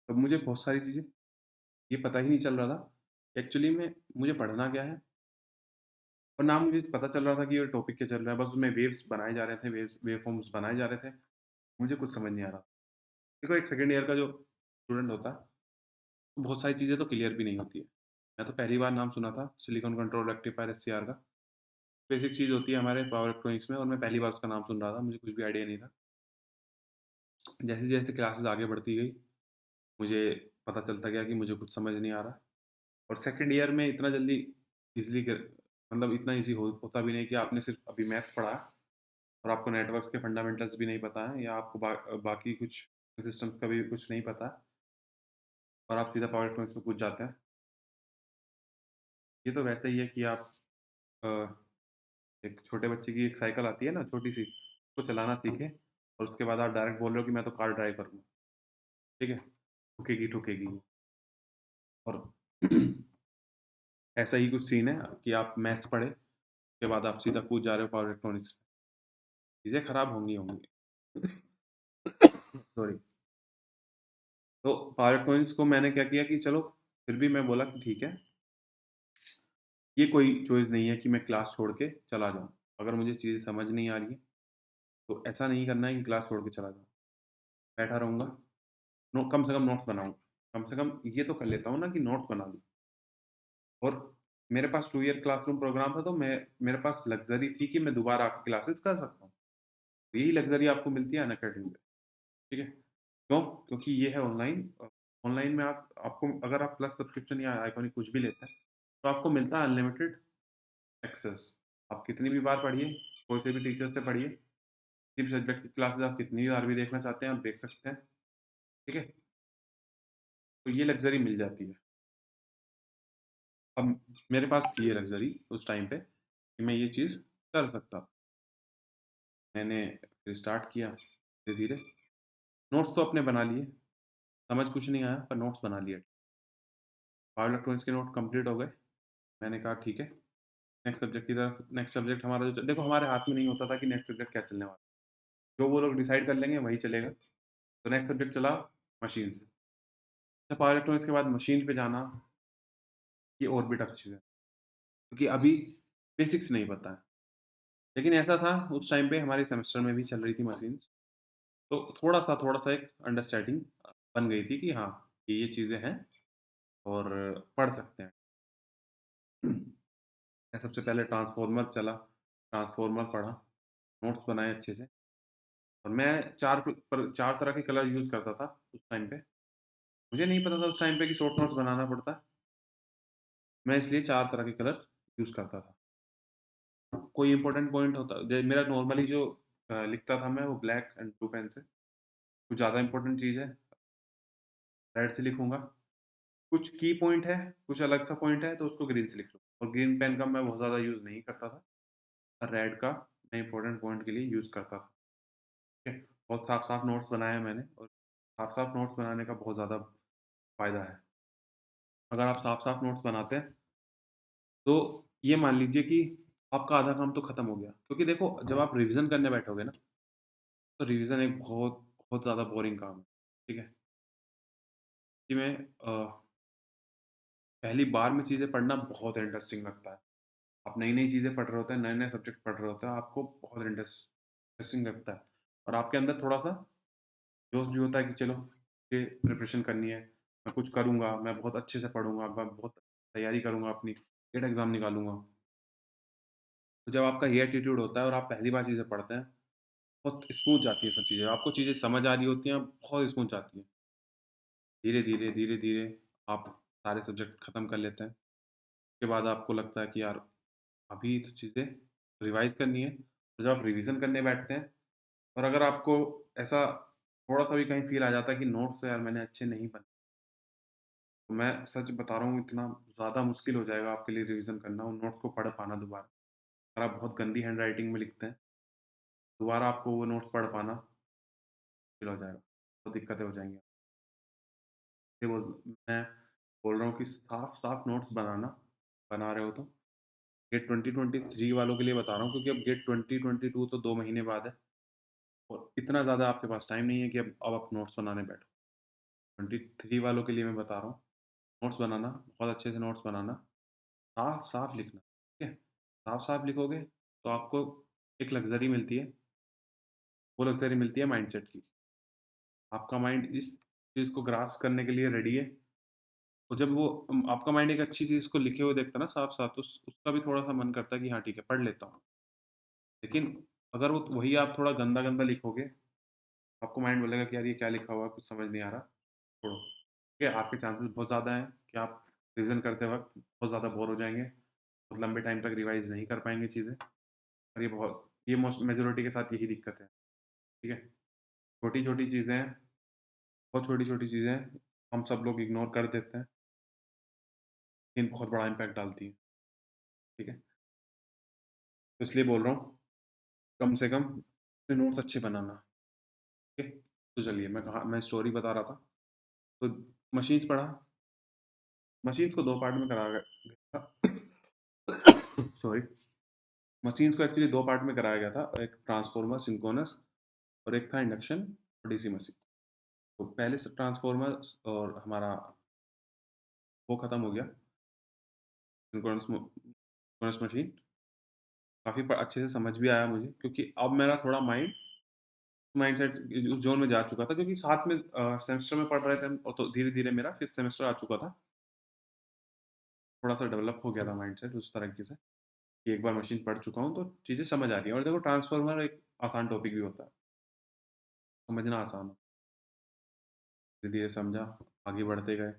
अब मुझे बहुत सारी चीज़ें ये पता ही नहीं चल रहा था, एक्चुअली में मुझे पढ़ना क्या है और ना मुझे पता चल रहा था कि ये टॉपिक क्या चल रहा है, बस उसमें वेव्स बनाए जा रहे थे, वेवफ़ॉर्म्स बनाए जा रहे थे, मुझे कुछ समझ नहीं आ रहा। देखो एक सेकंड ईयर का जो स्टूडेंट होता है, तो बहुत सारी चीज़ें तो क्लियर भी नहीं होती है। मैं तो पहली बार नाम सुना था सिलिकॉन कंट्रोल रेक्टिफायर एससीआर का, बेसिक चीज़ होती है हमारे पावर इलेक्ट्रॉनिक्स में और मैं पहली बार उसका नाम सुन रहा था, मुझे कुछ भी आइडिया नहीं था। जैसे-जैसे क्लासेस आगे बढ़ती गई, मुझे पता चलता गया कि मुझे कुछ समझ नहीं आ रहा और सेकंड ईयर में इतना जल्दी ईज़िली ग मतलब इतना ईज़ी होता भी नहीं कि आपने सिर्फ़ अभी मैथ्स पढ़ा है और आपको नेटवर्क्स के फंडामेंटल्स भी नहीं पता है या आपको बाकी कुछ सिस्टम्स का भी कुछ नहीं पता और आप सीधा पावर इलेक्ट्रॉनिक्स में कूद जाते हैं। ये तो वैसे ही है कि आप अ, एक छोटे बच्चे की एक साइकिल आती है ना छोटी-सी, उसको चलाना सीखें और उसके बाद आप डायरेक्ट बोल रहे हो कि मैं तो कार ड्राइव करूँगा, ठीक है? ठुकेगी, ठुकेगी वो और ऐसा ही कुछ सीन है कि आप मैथ्स पढ़े, उसके बाद आप सीधा कूद जा रहे हो पावर इलेक्ट्रॉनिक्स में। चीज़ें खराब होंगी। सॉरी। तो पावर इलेक्ट्रॉनिक्स को मैंने क्या किया कि चलो फिर भी मैं बोला कि ठीक है, ये कोई चॉइस नहीं है कि मैं क्लास छोड़ के चला जाऊँ। अगर मुझे चीज़ें समझ नहीं आ रही हैं, तो ऐसा नहीं करना है कि क्लास छोड़ के चला जाऊँ। बैठा रहूँगा, कम से कम नोट्स बनाऊँगा। कम से कम ये तो कर लेता हूँ ना कि नोट्स बना लूँ और मेरे पास 2 ईयर क्लासरूम प्रोग्राम था तो मेरे पास लग्ज़री थी कि मैं दोबारा आके क्लासेस कर सकता हूँ। तो यही लग्ज़री आपको मिलती है अनअकैडमी में, ठीक है? क्यों? क्योंकि ये है ऑनलाइन ऑनलाइन में आपको अगर आप प्लस सब्सक्रिप्शन या आइकॉनिक कुछ भी लेते हैं, तो आपको मिलता है अनलिमिटेड एक्सेस। आप कितनी भी बार पढ़िए, कोई से भी टीचर से पढ़िए, किसी भी सब्जेक्ट की क्लासेस आप कितनी बार भी देखना चाहते हैं, आप देख सकते हैं, ठीक है? तो ये लग्ज़री मिल जाती है। अब मेरे पास थी ये लग्ज़री उस टाइम पे कि मैं ये चीज़ कर सकता था। मैंने फिर स्टार्ट किया धीरे-धीरे। नोट्स तो अपने बना लिए, समझ कुछ नहीं आया पर नोट्स बना लिए। पावर इलेक्ट्रॉनिक्स के नोट कंप्लीट हो गए। मैंने कहा ठीक है, नेक्स्ट सब्जेक्ट हमारा जो देखो हमारे हाथ में नहीं होता था कि नेक्स्ट सब्जेक्ट क्या चलने वाला है। जो वो लोग डिसाइड कर लेंगे वही चलेगा। तो नेक्स्ट सब्जेक्ट चला मशीन्स। अच्छा पावर इलेक्ट्रॉनिक्स के बाद मशीन पे जाना, ये और भी टफ चीज़ है। क्योंकि अभी बेसिक्स नहीं पता है। लेकिन ऐसा था उस टाइम पे हमारे सेमेस्टर में भी चल रही थी मशीन्स। तो थोड़ा-सा एक अंडरस्टैंडिंग बन गई थी कि हाँ, ये चीज़ें हैं और पढ़ सकते हैं। मैं सबसे पहले ट्रांसफ़ॉर्मर चला, ट्रांसफ़ॉर्मर पढ़ा, नोट्स बनाए अच्छे से और मैं 4 तरह के कलर यूज़ करता था उस टाइम पे। मुझे नहीं पता था उस टाइम पे कि शॉर्ट नोट्स बनाना पड़ता है। मैं इसलिए 4 तरह के कलर यूज़ करता था। कोई इम्पोर्टेंट पॉइंट होता मेरा नॉर्मली जो लिखता था मैं वो ब्लैक एंड ब्लू पेन से। कुछ ज़्यादा इम्पोर्टेंट चीज़ है, रेड से लिखूँगा। कुछ की पॉइंट है, कुछ अलग सा पॉइंट है तो उसको ग्रीन से लिख लो और ग्रीन पेन का मैं बहुत ज़्यादा यूज़ नहीं करता था। रेड का मैं इम्पोर्टेंट पॉइंट के लिए यूज़ करता था। ठीक है? बहुत साफ-साफ नोट्स बनाए हैं मैंने और साफ-साफ नोट्स बनाने का बहुत ज़्यादा फ़ायदा है। अगर आप साफ-साफ नोट्स बनाते हैं, तो ये मान लीजिए कि आपका आधा काम तो खत्म हो गया। क्योंकि देखो जब आप रिवीज़न करने बैठोगे ना, तो रिवीज़न एक बहुत ज़्यादा बोरिंग काम है। ठीक है? कि मैं पहली बार में चीज़ें पढ़ना बहुत इंटरेस्टिंग लगता है। आप नई-नई चीज़ें पढ़ रहे होते हैं, नए-नए सब्जेक्ट पढ़ रहे होते हैं, आपको बहुत इंटरेस्टिंग लगता है और आपके अंदर थोड़ा-सा जोश भी होता है कि चलो ये प्रिपरेशन करनी है, मैं कुछ करूँगा, मैं बहुत अच्छे से पढ़ूँगा, मैं बहुत तैयारी करूँगा अपनी, गेट एग्ज़ाम निकालूँगा। तो जब आपका ये एटीट्यूड होता है और आप पहली बार चीज़ें पढ़ते हैं, बहुत स्मूथ जाती है सब चीज़ें, आपको चीज़ें समझ आ रही होती हैं, बहुत स्मूथ जाती हैं। धीरे-धीरे, धीरे-धीरे आप सारे सब्जेक्ट खत्म कर लेते हैं। उसके बाद आपको लगता है कि यार अभी तो चीज़ें रिवाइज़ करनी है। तो जब आप रिवीज़न करने बैठते हैं और अगर आपको ऐसा थोड़ा-सा भी कहीं फ़ील आ जाता है कि नोट्स तो यार मैंने अच्छे नहीं बनाए, तो मैं सच बता रहा हूँ इतना ज़्यादा मुश्किल हो जाएगा आपके लिए रिवीज़न करना, उन नोट्स को पढ़ पाना दोबारा। अगर आप बहुत गंदी हैंडराइटिंग में लिखते हैं, दोबारा आपको वो नोट्स पढ़ पाना मुश्किल हो जाएगा, तो दिक्कतें हो जाएँगी। ये बोल मैं बोल रहा हूँ कि साफ-साफ नोट्स बना रहे हो तो गेट 2023 वालों के लिए बता रहा हूँ क्योंकि अब गेट 2022 तो 2 महीने बाद है और इतना ज़्यादा आपके पास टाइम नहीं है कि अब आप नोट्स बनाने बैठो। 23 वालों के लिए मैं बता रहा हूँ, नोट्स बनाना, बहुत अच्छे से नोट्स बनाना, साफ-साफ लिखना, ठीक है? साफ-साफ लिखोगे तो आपको एक लग्ज़री मिलती है, वो लग्ज़री मिलती है माइंडसेट की। आपका माइंड इस चीज़ को ग्रास्प करने के लिए रेडी है और जब वो आपका माइंड एक अच्छी चीज़ को लिखे हुए देखता है ना साफ-साफ तो उसका भी थोड़ा-सा मन करता है कि हाँ, ठीक है, पढ़ लेता हूँ। लेकिन अगर वो वही आप थोड़ा गंदा-गंदा लिखोगे, आपको माइंड बोलेगा कि यार ये क्या लिखा हुआ है, कुछ समझ नहीं आ रहा, छोड़ो। ठीक है, आपके चांसेस बहुत ज़्यादा हैं कि आप रिविज़न करते वक़्त बहुत ज़्यादा बोर हो जाएँगे, बहुत लंबे टाइम तक रिवाइज़ नहीं कर पाएँगे चीज़ें और ये मोस्ट मेजॉरिटी के साथ यही दिक्कत है, ठीक है? छोटी-छोटी चीज़ें हैं, बहुत छोटी-छोटी चीज़ें हैं, हम सब लोग इग्नोर कर देते हैं, लेकिन बहुत बड़ा इम्पैक्ट डालती हैं, ठीक है? तो इसलिए बोल रहा हूँ, कम से कम अपने नोट्स अच्छे बनाना, ठीक है? तो चलिए मैं स्टोरी बता रहा था, तो मशीन्स पढ़ा, मशीन्स को 2 पार्ट में कराया गया था। सॉरी, मशीन्स को एक्चुअली 2 पार्ट में कराया गया था, एक ट्रांसफॉर्मर सिंक्रोनस और एक था इंडक्शन और डीसी मशीन। तो पहले से ट्रांसफॉर्मर और हमारा वो खत्म हो गया, सिंक्रोनस मशीन काफ़ी अच्छे से समझ भी आया मुझे क्योंकि अब मेरा थोड़ा माइंडसेट उस ज़ोन में जा चुका था क्योंकि साथ में सेमेस्टर में पढ़ रहे थे हम और तो धीरे-धीरे मेरा 5th सेमेस्टर आ चुका था। थोड़ा-सा डेवलप हो गया था माइंडसेट उस तरीके से कि एक बार मशीन पढ़ चुका हूँ तो चीज़ें समझ आ रही हैं और देखो ट्रांसफार्मर एक आसान टॉपिक भी होता है, समझना आसान हो। धीरे-धीरे समझा, आगे बढ़ते गए।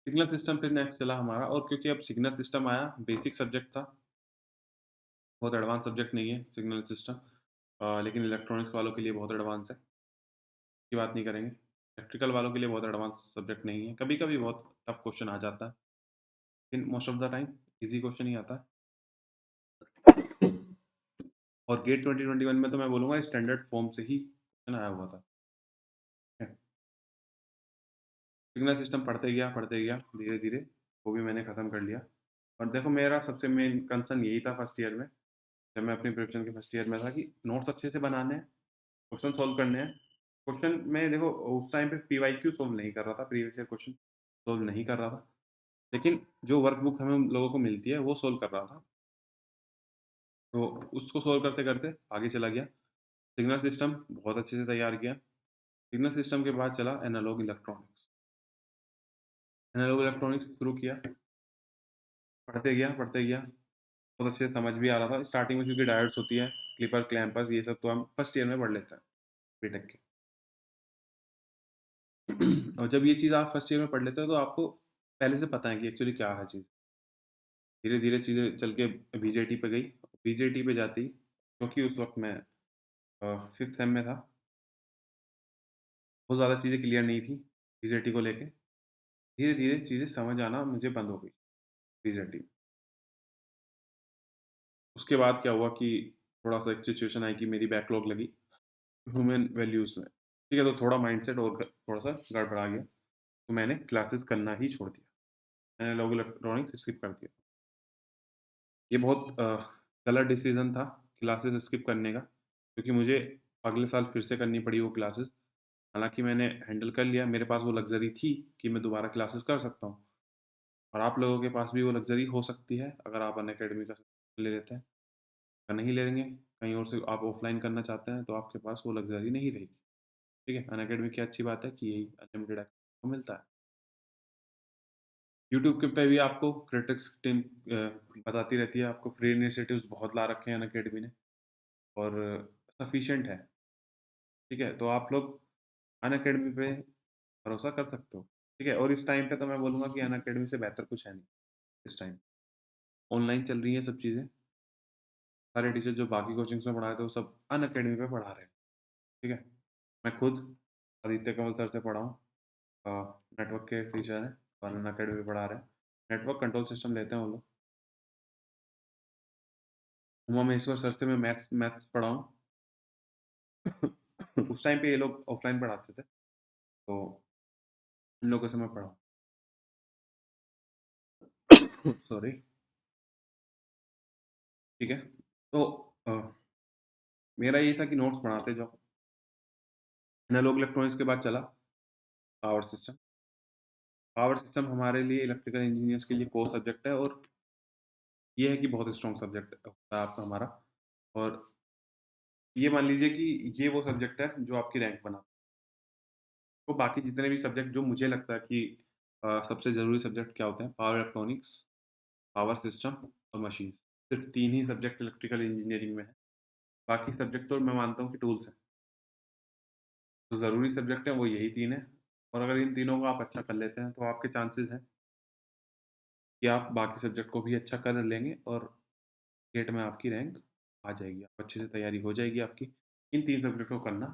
सिग्नल सिस्टम फिर नेक्स्ट चला हमारा और क्योंकि अब सिग्नल सिस्टम आया, बेसिक सब्जेक्ट था, बहुत एडवांस सब्जेक्ट नहीं है सिग्नल सिस्टम लेकिन इलेक्ट्रॉनिक्स वालों के लिए बहुत एडवांस है, की बात नहीं करेंगे। इलेक्ट्रिकल वालों के लिए बहुत एडवांस सब्जेक्ट नहीं है, कभी-कभी बहुत टफ क्वेश्चन आ जाता है, लेकिन most of the time easy question ही आता है। और गेट 2021 में तो मैं बोलूँगा स्टैंडर्ड फॉर्म से ही क्वेश्चन आया हुआ था। सिग्नल सिस्टम पढ़ते गया धीरे-धीरे, वो भी मैंने ख़त्म कर लिया। और देखो मेरा सबसे मेन कंसर्न यही था फर्स्ट ईयर में, जब मैं अपनी प्रिपरेशन के फर्स्ट ईयर में था कि नोट्स अच्छे से बनाने हैं, क्वेश्चन सॉल्व करने हैं। क्वेश्चन में देखो उस टाइम पे पीवाईक्यू सॉल्व नहीं कर रहा था, प्रीवियस ईयर क्वेश्चन सॉल्व नहीं कर रहा था। लेकिन जो वर्कबुक हमें लोगों को मिलती है, वो सॉल्व कर रहा था। तो उसको सॉल्व करते-करते आगे चला गया। सिग्नल सिस्टम बहुत अच्छे से तैयार किया। सिग्नल सिस्टम के बाद चला एनालॉग इलेक्ट्रॉनिक्स। एनालॉग इलेक्ट्रॉनिक्स शुरू किया, पढ़ते गया, बहुत अच्छे से समझ भी आ रहा था। स्टार्टिंग में क्योंकि डायोड्स होती है, क्लिपर, क्लैंपर्स ये सब तो हम फर्स्ट ईयर में पढ़ लेते हैं, बीटेक के। और जब ये चीज़ आप फर्स्ट ईयर में पढ़ लेते हो तो आपको पहले से पता है कि एक्चुअली क्या है चीज़। धीरे-धीरे चीज़ें चल के बीजेटी पे गई। बीजेटी पे जाती क्योंकि उस वक़्त मैं 5th सेम में था, बहुत ज़्यादा चीज़ें क्लियर नहीं थी बीजेटी को लेके। धीरे-धीरे चीज़ें समझ आना मुझे बंद हो गई बीजेटी में। उसके बाद क्या हुआ कि थोड़ा-सा एक सिचुएशन आई कि मेरी बैकलॉग लगी ह्यूमन वैल्यूज़ में। ठीक है, तो थोड़ा माइंडसेट और थोड़ा-सा गड़बड़ा गया। तो मैंने क्लासेस करना ही छोड़ दिया। मैंने एनालॉग इलेक्ट्रॉनिक्स स्किप कर दिया। ये बहुत गलत डिसीज़न था क्लासेस स्किप करने का, क्योंकि मुझे अगले साल फिर से करनी पड़ी वो क्लासेस। हालाँकि मैंने हैंडल कर लिया, मेरे पास वो लग्ज़री थी कि मैं दोबारा क्लासेस कर सकता हूँ और आप लोगों के पास भी वो लग्ज़री हो सकती है, अगर आप अनअकैडमी का ले लेते हैं। अगर नहीं ले लेंगे, कहीं और से आप ऑफलाइन करना चाहते हैं, तो आपके पास वो लग्ज़री नहीं रहेगी। ठीक है? अनअकैडमी की अच्छी बात है कि यही अनलिमिटेड एक्सेस को मिलता है। यूट्यूब के पे भी आपको क्रिटिक्स टीम बताती रहती है, आपको फ्री इनिशिएटिव्स बहुत ला रखे हैं अनअकैडमी ने और सफिशिएंट है। ठीक है? तो आप लोग अनअकैडमी पे भरोसा कर सकते हो। ठीक है? और इस टाइम पे तो मैं बोलूँगा कि अनअकैडमी से बेहतर कुछ है नहीं, इस टाइम। ऑनलाइन चल रही हैं सब चीज़ें। सारे टीचर जो बाकी कोचिंग्स में पढ़ाए थे, वो सब अनअकैडमी पे पढ़ा रहे हैं। ठीक है? मैं खुद आदित्य कंवल सर से पढ़ा हूँ। नेटवर्क के टीचर हैं और अनअकैडमी पढ़ा रहे हैं। नेटवर्क कंट्रोल सिस्टम लेते हैं वो लोग। उमा महेश्वर सर से मैं मैथ्स मैथ्स पढ़ा हूँ। उस टाइम पे ये लोग ऑफलाइन पढ़ाते थे, तो इन लोगों से मैं पढ़ा हूँ। सॉरी। ठीक है? तो मेरा ये था कि नोट्स बनाते जाओ। एनालॉग इलेक्ट्रॉनिक्स के बाद चला पावर सिस्टम। पावर सिस्टम हमारे लिए इलेक्ट्रिकल इंजीनियर्स के लिए कोर सब्जेक्ट है और ये है कि बहुत स्ट्रॉन्ग सब्जेक्ट होता है आपका हमारा। और ये मान लीजिए कि ये वो सब्जेक्ट है जो आपकी रैंक बनाता है। तो बाकी जितने भी सब्जेक्ट जो मुझे लगता है कि सबसे ज़रूरी सब्जेक्ट क्या होते हैं, पावर इलेक्ट्रॉनिक्स, पावर सिस्टम और मशीन। सिर्फ 3 ही सब्जेक्ट इलेक्ट्रिकल इंजीनियरिंग में है। बाकी सब्जेक्ट तो मैं मानता हूँ कि टूल्स हैं। जो ज़रूरी सब्जेक्ट हैं वो यही 3 हैं और अगर इन तीनों को आप अच्छा कर लेते हैं, तो आपके चांसेस हैं कि आप बाकी सब्जेक्ट को भी अच्छा कर लेंगे और गेट में आपकी रैंक आ जाएगी। आप अच्छे से तैयारी हो जाएगी आपकी। इन 3 सब्जेक्ट को करना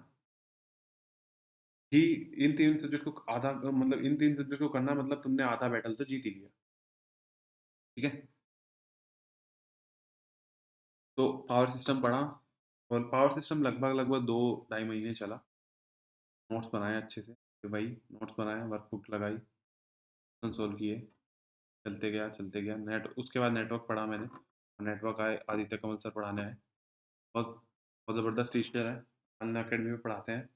ही इन 3 सब्जेक्ट को आधा मतलब इन 3 सब्जेक्ट को करना मतलब तुमने आधा बैटल तो जीत ही लिया। ठीक है? तो पावर सिस्टम पढ़ा और पावर सिस्टम लगभग 2 ढाई महीने चला। नोट्स बनाए अच्छे से, फिर वही नोट्स बनाए, वर्कबुक लगाई, क्वेश्चन सोल्व किए, चलते गया। नेट उसके बाद नेटवर्क पढ़ा मैंने। नेटवर्क आए, आदित्य कंवल सर पढ़ाने आए। बहुत बहुत ज़बरदस्त टीचर हैं, अनअकैडमी में पढ़ाते हैं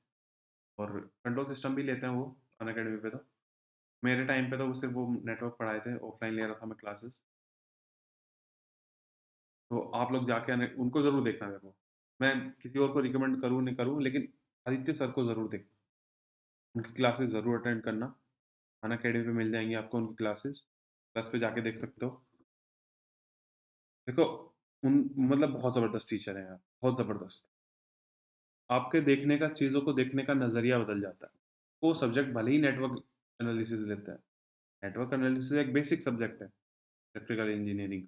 और कंट्रोल सिस्टम भी लेते हैं वो अनअकैडमी पे तो। मेरे टाइम पे तो वो सिर्फ वो नेटवर्क पढ़ाए थे, ऑफलाइन ले रहा था मैं क्लासेस। तो आप लोग जाके उनको ज़रूर देखना देखो। मैं किसी और को रिकमेंड करूँ नहीं करूँ, लेकिन आदित्य सर को ज़रूर देखना। उनकी क्लासेस ज़रूर अटेंड करना। अनअकैडमी पे मिल जाएँगी आपको उनकी क्लासेस। प्लस पे जाके देख सकते हो। देखो, उन मतलब बहुत ज़बरदस्त टीचर हैं यार, बहुत ज़बरदस्त। आपके देखने का चीज़ों को देखने का नज़रिया बदल जाता है। वो सब्जेक्ट भले ही नेटवर्क एनालिसिस लेते हैं। नेटवर्क एनालिसिस एक बेसिक सब्जेक्ट है इलेक्ट्रिकल इंजीनियरिंग।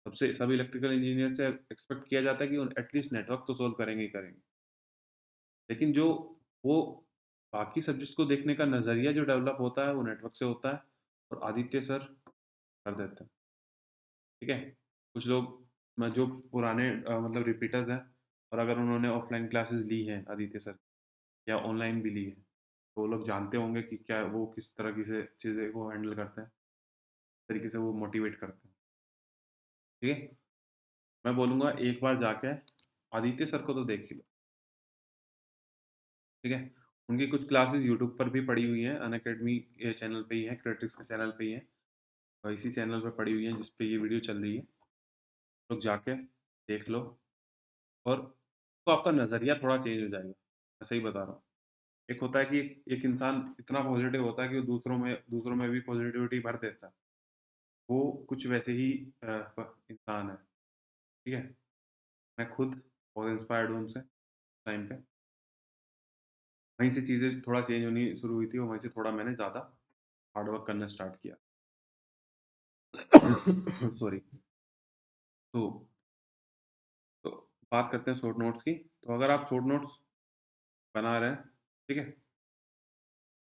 सबसे सभी इलेक्ट्रिकल इंजीनियर से एक्सपेक्ट किया जाता है कि एटलीस्ट नेटवर्क तो सोल्व करेंगे ही करेंगे। लेकिन जो वो बाकी सब्जेक्ट्स को देखने का नज़रिया जो डेवलप होता है, वो नेटवर्क से होता है और आदित्य सर कर देते हैं। ठीक है? कुछ लोग जो पुराने मतलब रिपीटर्स हैं और अगर उन्होंने ऑफलाइन क्लासेस ली हैं आदित्य सर या ऑनलाइन भी ली है, तो वो लोग जानते होंगे कि क्या वो किस तरह की से चीज़ें को हैंडल करते हैं, किस तरीके से वो मोटिवेट करते हैं। ठीक है? मैं बोलूँगा एक बार जाके आदित्य सर को तो देख ही लो। ठीक है? उनकी कुछ क्लासेस यूट्यूब पर भी पड़ी हुई हैं, अनअकैडमी के चैनल पे ही हैं, क्रिटिक्स के चैनल पे ही हैं और इसी चैनल पे पड़ी हुई हैं जिस पे ये वीडियो चल रही है। लोग जाके देख लो और तो आपका नज़रिया थोड़ा चेंज हो जाएगा। मैं सही बता रहा हूँ। एक होता है कि एक इंसान इतना पॉजिटिव होता है कि वो दूसरों में भी पॉजिटिविटी भर देता है। वो कुछ वैसे ही इंसान है। ठीक है? मैं खुद बहुत इंस्पायर्ड हूँ उनसे टाइम पे। वहीं से चीज़ें थोड़ा चेंज होनी शुरू हुई थी और वहीं से थोड़ा मैंने ज़्यादा हार्ड वर्क करना स्टार्ट किया। सॉरी। तो तो बात करते हैं शॉर्ट नोट्स की। तो अगर आप शॉर्ट नोट्स बना रहे हैं, ठीक है?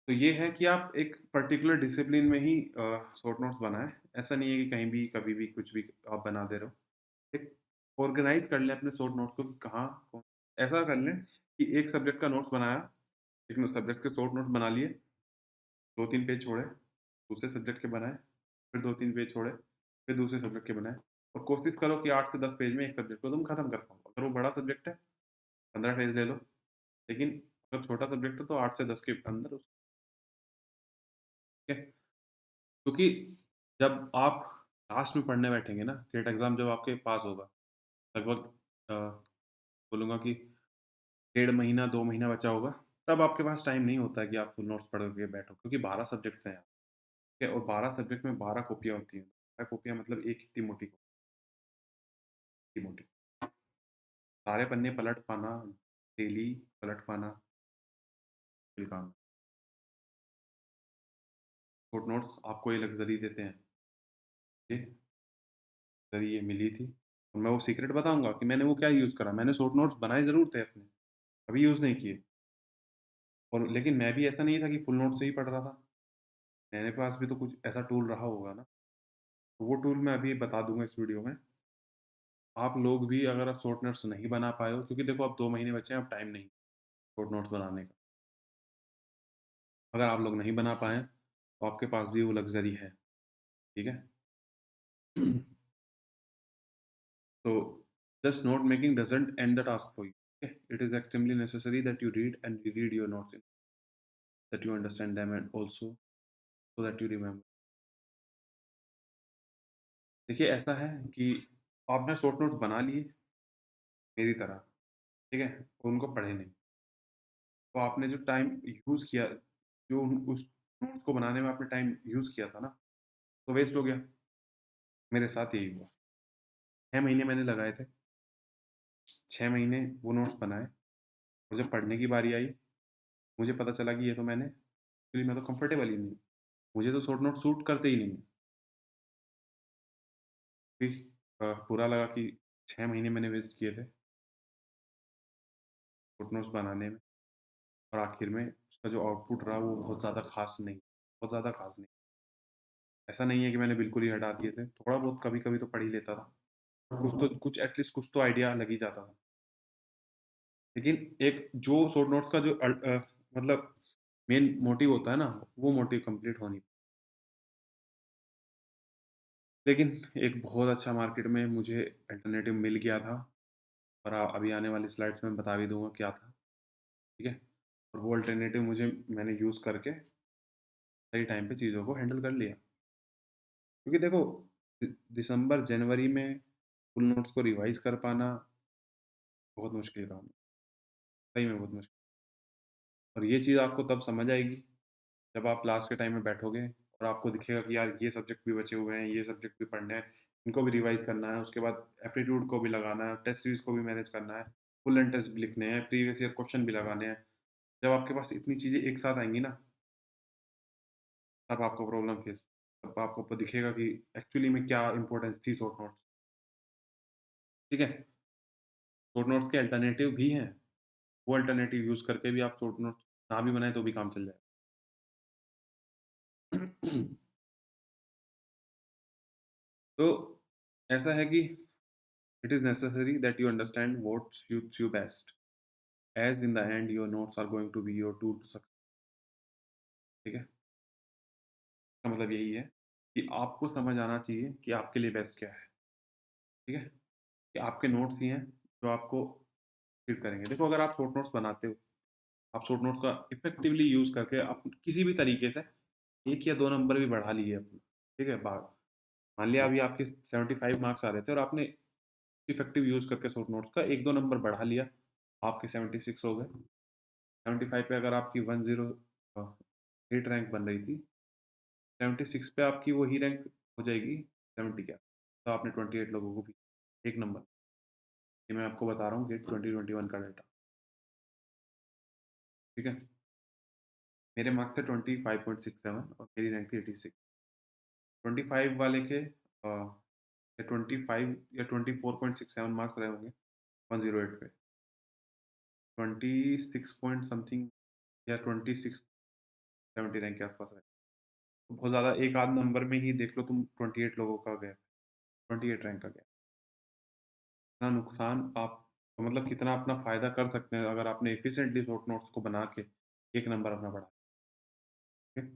तो ये है कि आप एक पर्टिकुलर डिसिप्लिन में ही शॉर्ट नोट्स बनाएँ। ऐसा नहीं है कि कहीं भी, कभी भी, कुछ भी आप बना दे रहे हो। एक ऑर्गेनाइज़ कर लें अपने शॉर्ट नोट्स को कि कहाँ कौन ऐसा कर लें कि एक सब्जेक्ट का नोट्स बनाया, एक सब्जेक्ट के शॉर्ट नोट्स बना लिए, 2-3 पेज छोड़े, दूसरे सब्जेक्ट के बनाए, फिर 2-3 पेज छोड़े, फिर दूसरे सब्जेक्ट के बनाए और कोशिश करो कि 8 से 10 पेज में एक सब्जेक्ट को तुम खत्म कर पाओ। अगर वो बड़ा सब्जेक्ट है, 15 पेज ले लो, लेकिन अगर छोटा सब्जेक्ट है तो 8 से 10 के अंदर ठीक है? क्योंकि जब आप लास्ट में पढ़ने बैठेंगे ना, गेट एग्ज़ाम जब आपके पास होगा, लगभग बोलूँगा कि 1.5 महीना 2 महीना बचा होगा, तब आपके पास टाइम नहीं होता है कि आप फुल नोट्स पढ़ के बैठो, क्योंकि 12 सब्जेक्ट्स हैं यहाँ, ठीक है? और 12 सब्जेक्ट में 12 कॉपियाँ होती हैं। 12 कॉपियाँ मतलब एक इतनी मोटी इतनी मोटी। सारे पन्ने पलट पाना, डेली पलट पाना, मुश्किल काम है। शॉर्ट नोट्स आपको ये लग्ज़री देते हैं, ये लग्ज़री ये मिली थी। और मैं वो सीक्रेट बताऊँगा कि मैंने वो क्या यूज़ करा, मैंने शॉर्ट नोट्स बनाए ज़रूर थे अपने, कभी यूज़ नहीं किए। और लेकिन मैं भी ऐसा नहीं था कि फुल नोट से ही पढ़ रहा था। मेरे पास भी तो कुछ ऐसा टूल रहा होगा ना, तो वो टूल मैं अभी बता दूँगा इस वीडियो में। आप लोग भी अगर आप शॉर्ट नोट्स नहीं बना पाए हो, क्योंकि देखो अब 2 महीने बचे हैं, अब टाइम नहीं शॉर्ट नोट्स बनाने का। अगर आप लोग नहीं बना पाए हैं, तो आपके पास भी वो लग्ज़री है, ठीक है? तो just note making doesn't end the task for you, okay? It is extremely necessary that you read and reread your notes, that you understand them and also so that you remember. देखिए ऐसा है कि आपने short notes बना लिए मेरी तरह, ठीक है? और उनको पढ़े नहीं। तो आपने जो टाइम यूज़ किया, जो उस नोट्स को बनाने में आपने टाइम यूज़ किया था ना, तो वेस्ट हो गया। मेरे साथ यही हुआ। 6 महीने मैंने लगाए थे, 6 महीने वो नोट्स बनाए, और जब पढ़ने की बारी आई, मुझे पता चला कि ये तो एक्चुअली मैं तो कंफर्टेबल ही नहीं हूँ। मुझे तो शॉर्ट नोट्स सूट करते ही नहीं हैं। फिर बुरा लगा कि 6 महीने मैंने वेस्ट किए थे शॉर्ट नोट्स बनाने में, और आखिर में उसका जो आउटपुट रहा वो बहुत ज़्यादा ख़ास नहीं, बहुत ज़्यादा ख़ास नहीं। ऐसा नहीं है कि मैंने बिल्कुल ही हटा दिए थे, थोड़ा बहुत कभी-कभी तो पढ़ ही लेता था। कुछ एटलीस्ट कुछ तो आइडिया लग ही जाता था। लेकिन एक जो शॉर्ट नोट्स का जो मतलब मेन मोटिव होता है ना, वो मोटिव कंप्लीट हो नहीं। लेकिन एक बहुत अच्छा मार्केट में मुझे अल्टरनेटिव मिल गया था, और अभी आने वाली स्लाइड्स में बता भी दूँगा क्या था, ठीक है? और वो अल्टरनेटिव मैंने यूज़ करके सही टाइम पे चीज़ों को हैंडल कर लिया। क्योंकि देखो दिसंबर, जनवरी में फुल नोट्स को रिवाइज़ कर पाना बहुत मुश्किल काम है, सही में बहुत मुश्किल। और ये चीज़ आपको तब समझ आएगी जब आप लास्ट के टाइम में बैठोगे और आपको दिखेगा कि यार ये सब्जेक्ट भी बचे हुए हैं, ये सब्जेक्ट भी पढ़ने हैं, इनको भी रिवाइज़ करना है, उसके बाद एप्टीट्यूड को भी लगाना है, टेस्ट सीरीज़ को भी मैनेज करना है, फुल एंड टेस्ट भी लिखने हैं, प्रीवियस ईयर क्वेश्चन भी लगाने हैं। जब आपके पास इतनी चीज़ें एक साथ आएँगी ना, तब आपको प्रॉब्लम फेस, तब आपको दिखेगा कि एक्चुअली में क्या इम्पोर्टेंस थी शॉर्ट नोट्स, ठीक है? शॉर्ट नोट्स के अल्टरनेटिव भी हैं, वो अल्टरनेटिव यूज़ करके भी आप शॉर्ट नोट्स ना भी बनाएँ तो भी काम चल जाएगा। तो ऐसा है कि it is necessary that you understand what suits you best, as in the end your notes are going to be your tool to success, ठीक है? इसका मतलब यही है कि आपको समझ आना चाहिए कि आपके लिए बेस्ट क्या है, ठीक है? कि आपके नोट्स ही हैं जो आपको फिट करेंगे। देखो अगर आप शॉर्ट नोट्स बनाते हो, आप शॉर्ट नोट्स का इफ़ेक्टिवली यूज़ करके आप किसी भी तरीके से 1 या 2 नंबर भी बढ़ा लिए अपने, ठीक है? मान लिया अभी आपके 75 मार्क्स आ रहे थे और आपने इफ़ेक्टिव यूज़ करके शॉर्ट नोट्स का 1-2 नंबर बढ़ा लिया, आपके 76 हो गए। 75 पे अगर आपकी 108 रैंक बन रही थी, 76 पे आपकी वही रैंक हो जाएगी 70 क्या? तो आपने 28 लोगों को भी 1 नंबर, ये मैं आपको बता रहा हूँ गेट 2021 का डाटा, ठीक है? मेरे मार्क्स थे 25.67 और मेरी रैंक थी 86। 25 वाले के या 25 या 24.67 मार्क्स रहे होंगे 108 पे। 26 पॉइंट समथिंग या 26 70 रैंक के आस-पास रहे। तो बहुत ज़्यादा एक आध नंबर में ही देख लो तुम 28 लोगों का गैप, 28 रैंक का गैप। कितना नुकसान आप मतलब कितना अपना फ़ायदा कर सकते हैं अगर आपने एफिशिएंटली शॉर्ट नोट्स को बना के 1 नंबर अपना बढ़ा, ठीक है?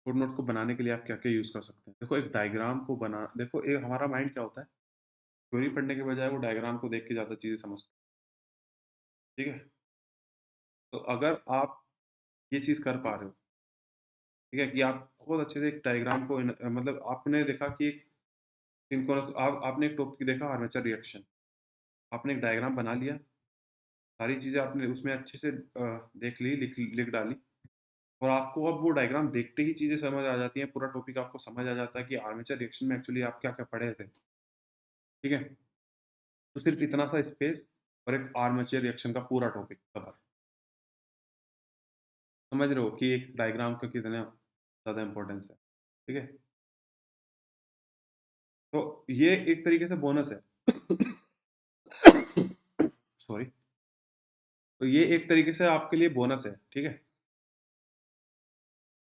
शॉर्ट नोट्स को बनाने के लिए आप क्या-क्या यूज़ कर सकते हैं? देखो एक डायग्राम को बना देखो हमारा माइंड क्या होता है, थ्योरी पढ़ने के बजाय वो डायग्राम को देख के ज़्यादा चीज़ें समझता है, ठीक है? तो अगर आप ये चीज़ कर पा रहे हो, ठीक है? कि आप बहुत अच्छे से एक डायग्राम को मतलब आपने देखा कि एक सिंक्रोनस आपने एक टॉपिक देखा आर्मेचर रिएक्शन, आपने एक डायग्राम बना लिया, सारी चीज़ें आपने उसमें अच्छे से देख ली, लिख लिख डाली और आपको अब वो डायग्राम देखते ही चीज़ें समझ आ जाती हैं, पूरा टॉपिक आपको समझ आ जाता है कि आर्मेचर रिएक्शन में एक्चुअली आप क्या-क्या पढ़े थे, ठीक है? तो सिर्फ इतना सा स्पेस और एक आर्मेचर रिएक्शन का पूरा टॉपिक कवर। समझ रहे हो कि एक डायग्राम का कितना ज़्यादा इम्पोर्टेंस है, ठीक है? तो ये एक तरीके से बोनस है। सॉरी। तो ये एक तरीके से आपके लिए बोनस है, ठीक है?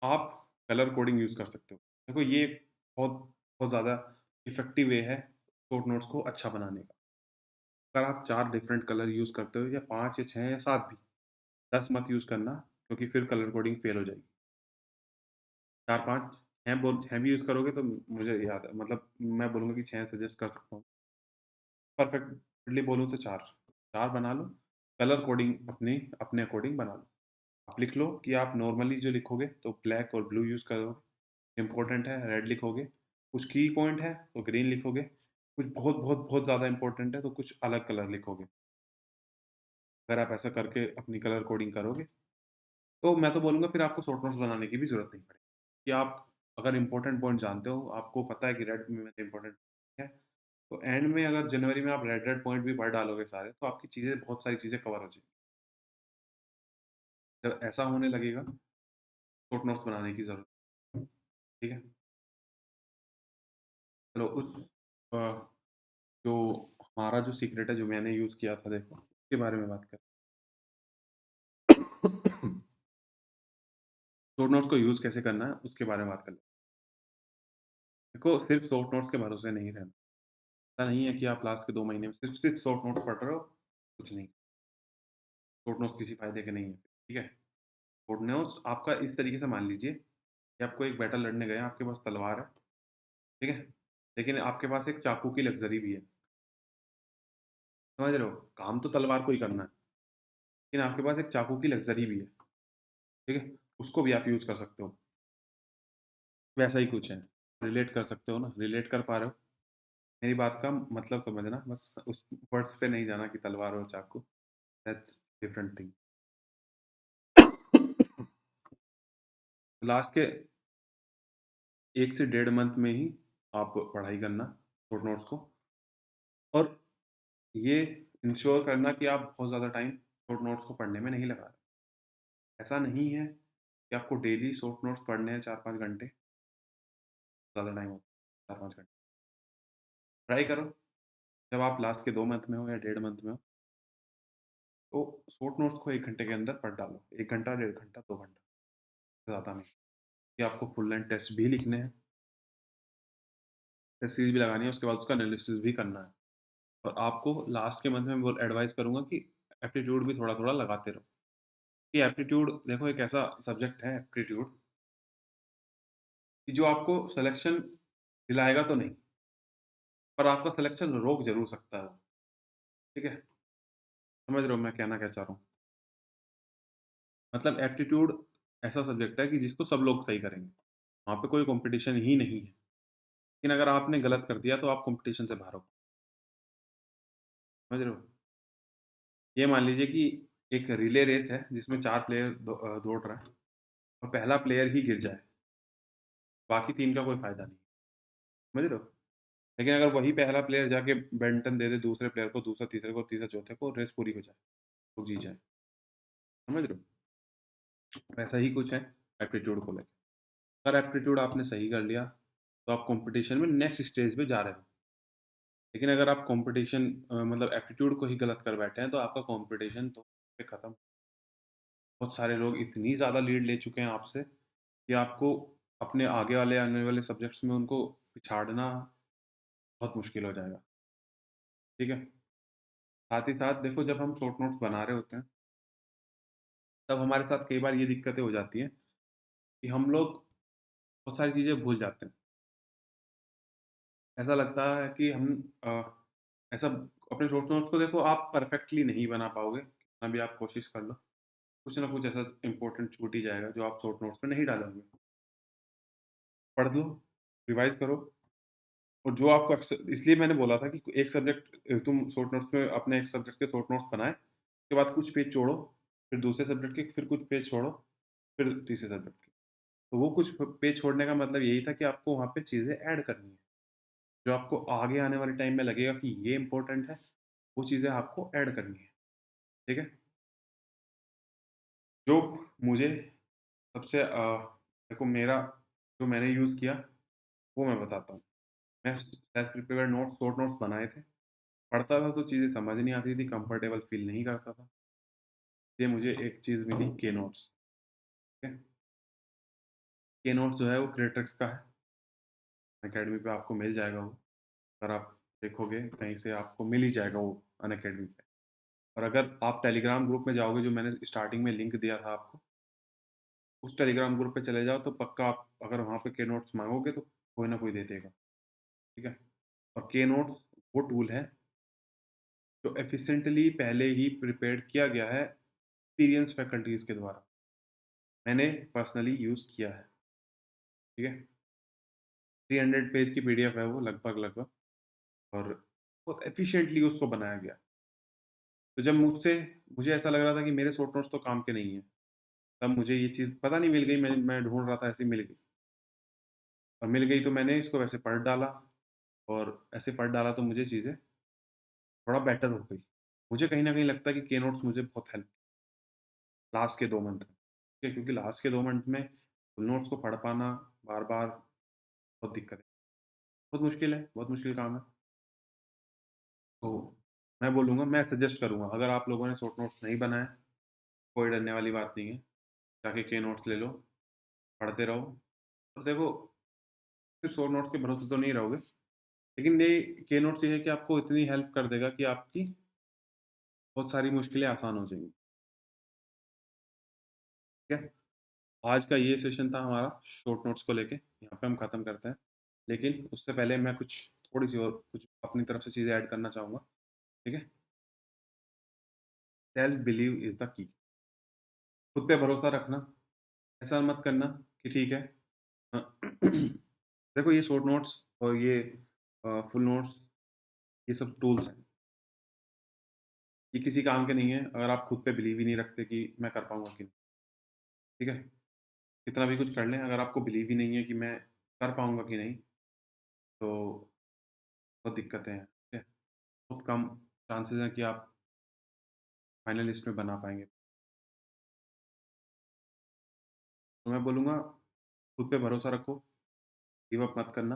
आप कलर कोडिंग यूज़ कर सकते हो। देखो ये बहुत बहुत ज़्यादा इफ़ेक्टिव वे है शॉर्ट नोट्स को अच्छा बनाने का। अगर आप 4 डिफरेंट कलर यूज़ करते हो या 5 या 6 या 7 भी, 10 मत यूज़ करना क्योंकि फिर कलर कोडिंग फेल हो जाएगी। 4-5 6 भी यूज़ करोगे तो मुझे याद है मतलब मैं बोलूँगा कि 6 सजेस्ट कर सकता हूँ। परफेक्टली बोलूँ तो 4, 4 बना लो, कलर कोडिंग अपनी अपने अकॉर्डिंग बना लो। आप लिख लो कि आप नॉर्मली जो लिखोगे तो ब्लैक और ब्लू यूज़ करोगे, इम्पोर्टेंट है रेड लिखोगे, कुछ की पॉइंट है तो ग्रीन लिखोगे, कुछ बहुत बहुत बहुत ज़्यादा इम्पोर्टेंट है तो कुछ अलग कलर लिखोगे। अगर आप ऐसा करके अपनी कलर कोडिंग करोगे, तो मैं तो बोलूँगा फिर आपको शॉर्ट नोट्स बनाने की भी ज़रूरत नहीं पड़ेगी। कि आप अगर इम्पोर्टेंट पॉइंट जानते हो, आपको पता है कि रेड में इम्पोर्टेंट है, तो एंड में अगर जनवरी में आप रेड रेड पॉइंट भी पढ़ डालोगे सारे, तो आपकी चीज़ें बहुत सारी चीज़ें कवर हो जाएँगी। जब ऐसा होने लगेगा, शॉर्ट नोट्स बनाने की ज़रूरत ठीक है? चलो अ, जो हमारा जो सीक्रेट है, जो मैंने यूज़ किया था देखो, उसके बारे में बात करें। शॉर्ट नोट्स को यूज़ कैसे करना है, उसके बारे में बात कर लें। देखो सिर्फ़ शॉर्ट नोट्स के भरोसे नहीं रहना। ऐसा नहीं है कि आप लास्ट के 2 महीने में सिर्फ़ सिर्फ़ शॉर्ट नोट्स पढ़ रहे हो, कुछ नहीं। शॉर्ट नोट्स किसी फ़ायदे के नहीं है, ठीक है? शॉर्ट नोट्स आपका इस तरीके से मान लीजिए कि आप कोई एक बैटल लड़ने गए हैं, आपके पास तलवार है, ठीक है? लेकिन आपके पास एक चाकू की लग्ज़री भी है। समझ रहे हो? काम तो तलवार को ही करना है, लेकिन आपके पास एक चाकू की लग्ज़री भी है, ठीक है? उसको भी आप यूज़ कर सकते हो। वैसा ही कुछ है। रिलेट कर सकते हो ना? रिलेट कर पा रहे हो? मेरी बात का मतलब समझना, बस उस वर्ड्स पे नहीं जाना कि तलवार और चाकू, दैट्स डिफरेंट थिंग। लास्ट के 1 से डेढ़ मंथ में ही आप पढ़ाई करना शॉर्ट नोट्स को और ये इंश्योर करना कि आप बहुत ज़्यादा टाइम शॉर्ट नोट्स को पढ़ने में नहीं लगा रहे। ऐसा नहीं है कि आपको डेली शॉर्ट नोट्स पढ़ने हैं 4-5 घंटे, ज़्यादा टाइम हो 4-5 घंटे। ट्राई करो, जब आप लास्ट के 2 मंथ में हो या डेढ़ मंथ में हो, तो शॉर्ट नोट्स को 1 घंटे के अंदर पढ़ डालो। 1 घंटा, डेढ़ घंटा, 2 घंटा, ज़्यादा नहीं। कि आपको फुल लेंथ टेस्ट भी लिखने हैं, टेस्ट सीरीज़ भी लगानी है, उसके बाद उसका एनालिसिस भी करना है। और आपको लास्ट के मंथ में वो एडवाइस करूँगा कि एप्टीट्यूड भी थोड़ा-थोड़ा लगाते रहो। कि एप्टीट्यूड देखो एक ऐसा सब्जेक्ट है एप्टीट्यूड कि जो आपको सिलेक्शन दिलाएगा तो नहीं, पर आपका सिलेक्शन रोक ज़रूर सकता है वो, ठीक है? समझ रहे हो मैं कहना क्या चाह रहा हूँ? मतलब एप्टीट्यूड ऐसा सब्जेक्ट है कि जिसको सब लोग सही करेंगे। वहाँ पे कोई कॉम्पिटिशन ही नहीं है। लेकिन अगर आपने गलत कर दिया तो आप कॉम्पिटिशन से बाहर हो। समझ रहे हो? ये मान लीजिए कि एक रिले रेस है जिसमें 4 प्लेयर दौड़ रहे हैं और पहला प्लेयर ही गिर जाए, बाकी 3 का कोई फ़ायदा नहीं। समझ रहे हो? लेकिन अगर वही पहला प्लेयर जाके बैडमिंटन दे दे दूसरे प्लेयर को, दूसरा तीसरे को, तीसरा चौथे को, रेस पूरी हो जाए, लोग जीत जाएँ। समझ रहे हो? वैसा ही कुछ है एप्टीट्यूड को लेके। अगर एप्टीट्यूड आपने सही कर लिया, तो आप कॉम्पिटिशन में नेक्स्ट स्टेज पे जा रहे हो। लेकिन अगर आप कॉम्पिटिशन मतलब एप्टीट्यूड को ही गलत कर बैठे हैं, तो आपका कॉम्पिटिशन तो पे खत्म। बहुत सारे लोग इतनी ज़्यादा लीड ले चुके हैं आपसे कि आपको अपने आगे वाले आने वाले सब्जेक्ट्स में उनको पिछाड़ना बहुत मुश्किल हो जाएगा। ठीक है? साथ ही साथ देखो जब हम शॉर्ट नोट्स बना रहे होते हैं, तब हमारे साथ कई बार ये दिक्कतें हो जाती हैं कि हम लोग बहुत सारी चीज़ें भूल जाते हैं। ऐसा लगता है कि हम ऐसा अपने शॉर्ट नोट्स को देखो आप परफेक्टली नहीं बना पाओगे, कितना भी आप कोशिश कर लो। कुछ ना कुछ ऐसा इम्पोर्टेंट छूट ही जाएगा जो आप शॉर्ट नोट्स में नहीं डालोगे। पढ़ लो, रिवाइज़ करो और जो आपको इसलिए मैंने बोला था कि एक सब्जेक्ट तुम शॉर्ट नोट्स में अपने एक सब्जेक्ट के शॉर्ट नोट्स बनाए, उसके बाद कुछ पेज छोड़ो, फिर दूसरे सब्जेक्ट के, फिर कुछ पेज छोड़ो, फिर तीसरे सब्जेक्ट के। तो वो कुछ पेज छोड़ने का मतलब यही था कि आपको वहाँ पे चीज़ें ऐड करनी है। जो आपको आगे आने वाले टाइम में लगेगा कि ये इम्पोर्टेंट है, वो चीज़ें आपको ऐड करनी है, ठीक है? जो मुझे सबसे देखो मेरा जो मैंने यूज़ किया, वो मैं बताता हूँ। मैं self prepared notes, short notes बनाए थे। पढ़ता था तो चीज़ें समझ नहीं आती थी, कंफर्टेबल फ़ील नहीं करता था। ये मुझे एक चीज़ मिली के नोट्स, ठीक है? के नोट्स जो है वो क्रिएट्रिक्स का है, अकेडमी पे आपको मिल जाएगा वो। अगर आप देखोगे कहीं से आपको मिल ही जाएगा वो अनअकैडमी पे। और अगर आप टेलीग्राम ग्रुप में जाओगे, जो मैंने स्टार्टिंग में लिंक दिया था आपको, उस टेलीग्राम ग्रुप पे चले जाओ तो पक्का आप अगर वहाँ पे के नोट्स माँगोगे तो कोई ना कोई दे देगा, ठीक है? और के नोट्स वो टूल है जो एफिशिएंटली पहले ही प्रिपेयर्ड किया गया है एक्सपीरियंस फैकल्टीज़ के द्वारा। मैंने पर्सनली यूज़ किया है, ठीक है? 300 पेज की पीडीएफ है वो लगभग और बहुत एफिशिएंटली उसको बनाया गया। तो जब मुझे ऐसा लग रहा था कि मेरे शॉर्ट नोट्स तो काम के नहीं हैं, तब मुझे ये चीज़ पता नहीं मिल गई, मैं ढूँढ रहा था ऐसे ही मिल गई। और मिल गई तो मैंने इसको वैसे पढ़ डाला और ऐसे पढ़ डाला तो मुझे चीज़ें थोड़ा बेटर हो गई। मुझे कहीं न कहीं लगता है कि के नोट्स मुझे बहुत हेल्प लास्ट के 2 मंथ में, ठीक है? क्योंकि लास्ट के 2 मंथ में फुल नोट्स को पढ़ पाना बार-बार बहुत दिक्कत है। बहुत मुश्किल है, बहुत मुश्किल काम है। तो मैं बोलूँगा, मैं सजेस्ट करूँगा, अगर आप लोगों ने शॉर्ट नोट्स नहीं बनाए, कोई डरने वाली बात नहीं है। जाके के नोट्स ले लो, पढ़ते रहो और देखो सिर्फ़ शॉर्ट नोट्स के भरोसे तो नहीं रहोगे, लेकिन ये के नोट्स ये है कि आपको इतनी हेल्प कर देगा कि आपकी बहुत सारी मुश्किलें आसान हो जाएँगी, ठीक है? आज का ये सेशन था हमारा शॉर्ट नोट्स को लेके, यहाँ पे हम ख़त्म करते हैं। लेकिन उससे पहले मैं कुछ थोड़ी-सी और कुछ अपनी तरफ से चीज़ें ऐड करना चाहूँगा, ठीक है? Self believe is the key. खुद पे भरोसा रखना, ऐसा मत करना कि ठीक है अ, देखो ये शॉर्ट नोट्स और ये फुल नोट्स, ये सब टूल्स हैं। ये किसी काम के नहीं है अगर आप खुद पे बिलीव ही नहीं रखते कि मैं कर पाऊँगा कि नहीं, ठीक है? कितना भी कुछ कर लें, अगर आपको बिलीव ही नहीं है कि मैं कर पाऊँगा कि नहीं, तो बहुत दिक्कतें हैं, ठीक है? बहुत कम चांसेज़ हैं कि आप फाइनल लिस्ट में बना पाएँगे। तो मैं बोलूँगा खुद पे भरोसा रखो, गिव अप मत करना।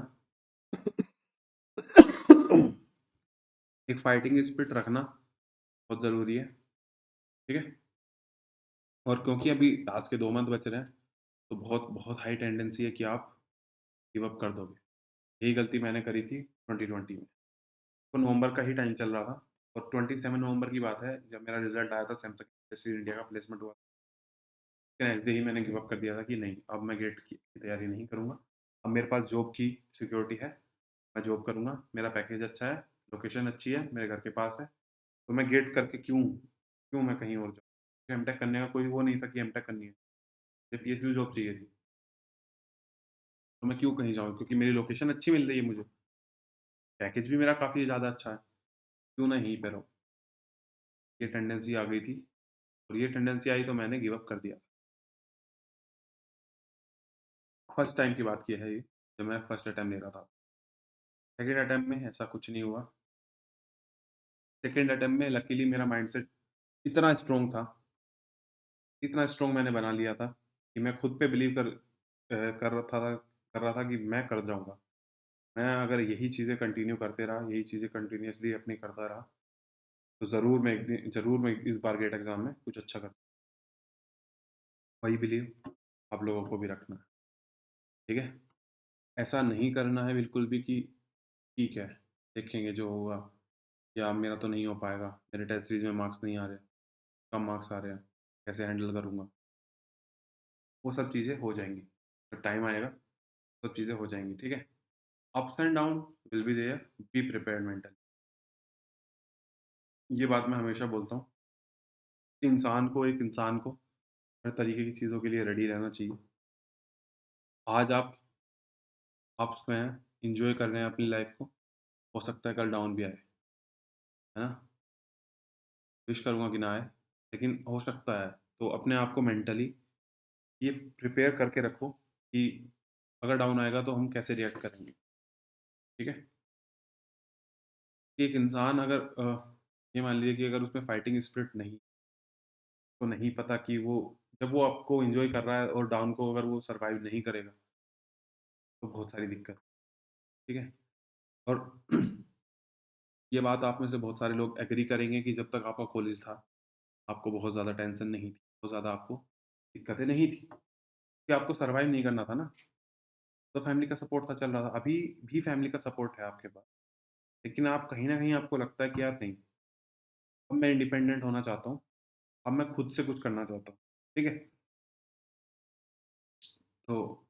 एक फाइटिंग स्पिरिट रखना बहुत ज़रूरी है, ठीक है? और क्योंकि अभी लास्ट के 2 मंथ बच रहे हैं, तो बहुत हाई टेंडेंसी है कि आप गिव अप कर दोगे। यही गलती मैंने करी थी 2020 में। तो नवंबर का ही टाइम चल रहा था और 27 नवंबर की बात है जब मेरा रिज़ल्ट आया था सैमसंग इंडस्ट्रियल इंडिया का प्लेसमेंट हुआ। नेक्स्ट डे ही मैंने गिव अप कर दिया था कि नहीं, अब मैं गेट की तैयारी नहीं करूँगा। अब मेरे पास जॉब की सिक्योरिटी है, मैं जॉब करूँगा, मेरा पैकेज अच्छा है, लोकेशन अच्छी है, मेरे घर के पास है, तो मैं गेट करके क्यों मैं कहीं और जाऊँ? एमटेक करने का कोई वो नहीं था कि एमटेक करनी है, मुझे पीएचडी जॉब चाहिए थी, तो मैं क्यों कहीं जाऊँ? क्योंकि मेरी लोकेशन अच्छी मिल रही है मुझे, पैकेज भी मेरा काफ़ी ज़्यादा अच्छा है, क्यों ना यहीं पे रहूँ? ये टेंडेंसी आ गई थी और ये टेंडेंसी आई तो मैंने गिव अप कर दिया। फर्स्ट टाइम की बात की है ये, जब मैं फर्स्ट अटेम्प्ट ले रहा था। सेकंड अटेम्प्ट में ऐसा कुछ नहीं हुआ। सेकंड अटेम्प्ट में लकीली मेरा माइंडसेट इतना स्ट्रॉन्ग था, इतना स्ट्रॉन्ग मैंने बना लिया था कि मैं खुद पे बिलीव कर रहा था कि मैं कर जाऊँगा। मैं अगर यही चीज़ें कंटिन्यू करते रहा, यही चीज़ें कंटिन्यूअसली अपनी करता रहा, तो ज़रूर मैं इस बार गेट एग्ज़ाम में कुछ अच्छा कर, वही बिलीव आप लोगों को भी रखना है, ठीक है? ऐसा नहीं करना है बिल्कुल भी कि ठीक है, देखेंगे जो होगा या मेरा तो नहीं हो पाएगा, मेरे टेस्ट सीरीज़ में मार्क्स नहीं आ रहे, कम मार्क्स आ रहे हैं, कैसे हैंडल करूँगा? वो सब चीज़ें हो जाएँगी, जब टाइम आएगा, सब चीज़ें हो जाएँगी, ठीक है? Ups and down will be there, be prepared mentally. ये बात मैं हमेशा बोलता हूँ, एक इंसान को हर तरीके की चीज़ों के लिए रेडी रहना चाहिए। आज आप आप उसमें हैं, एन्जॉय कर रहे हैं अपनी लाइफ़ को, हो सकता है कल डाउन भी आए, है ना? विश करूँगा कि ना आए, लेकिन हो सकता है, तो अपने आप को मेंटली ये प्रिपेयर करके रखो कि अगर डाउन आएगा तो हम कैसे रिएक्ट करेंगे, ठीक है? कि एक इंसान अगर ये मान लीजिए कि अगर उसमें फाइटिंग स्पिरिट नहीं, तो नहीं पता कि वो जब वो आपको एन्जॉय कर रहा है और डाउन को अगर वो सर्वाइव नहीं करेगा, तो बहुत सारी दिक्कत, ठीक है? और ये बात आप में से बहुत सारे लोग एग्री करेंगे कि जब तक आपका कॉलेज था, आपको बहुत ज़्यादा टेंशन नहीं थी, बहुत ज़्यादा आपको दिक्कतें नहीं थी, कि आपको सर्वाइव नहीं करना था ना, तो फैमिली का सपोर्ट था चल रहा था। अभी भी फैमिली का सपोर्ट है आपके पास, लेकिन आप कहीं न कहीं आपको लगता है कि यार नहीं, अब मैं इंडिपेंडेंट होना चाहता हूँ, अब मैं खुद से कुछ करना चाहता हूँ, ठीक है? तो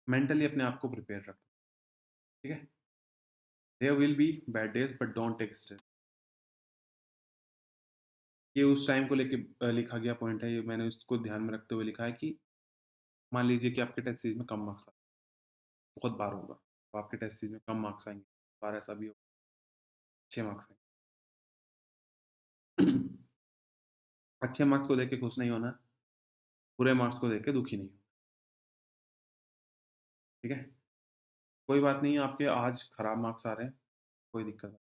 मेंटली अपने आप को प्रिपेयर रखो, ठीक है? There will be bad days but don't take stress. ये उस टाइम को लेके लिखा गया पॉइंट है, ये मैंने उसको ध्यान में रखते हुए लिखा है कि मान लीजिए कि आपके टेस्ट सीरीज़ में कम मार्क्स आए, बहुत बार होगा, तो आपके टेस्ट सीरीज़ में कम मार्क्स आएँगे, बार ऐसा भी हो अच्छे मार्क्स आएँगे। अच्छे मार्क्स को देख के खुश नहीं होना है, बुरे मार्क्स को देख के दुखी नहीं होना, ठीक है? कोई बात नहीं है आपके आज खराब मार्क्स आ रहे हैं, कोई दिक्कत नहीं,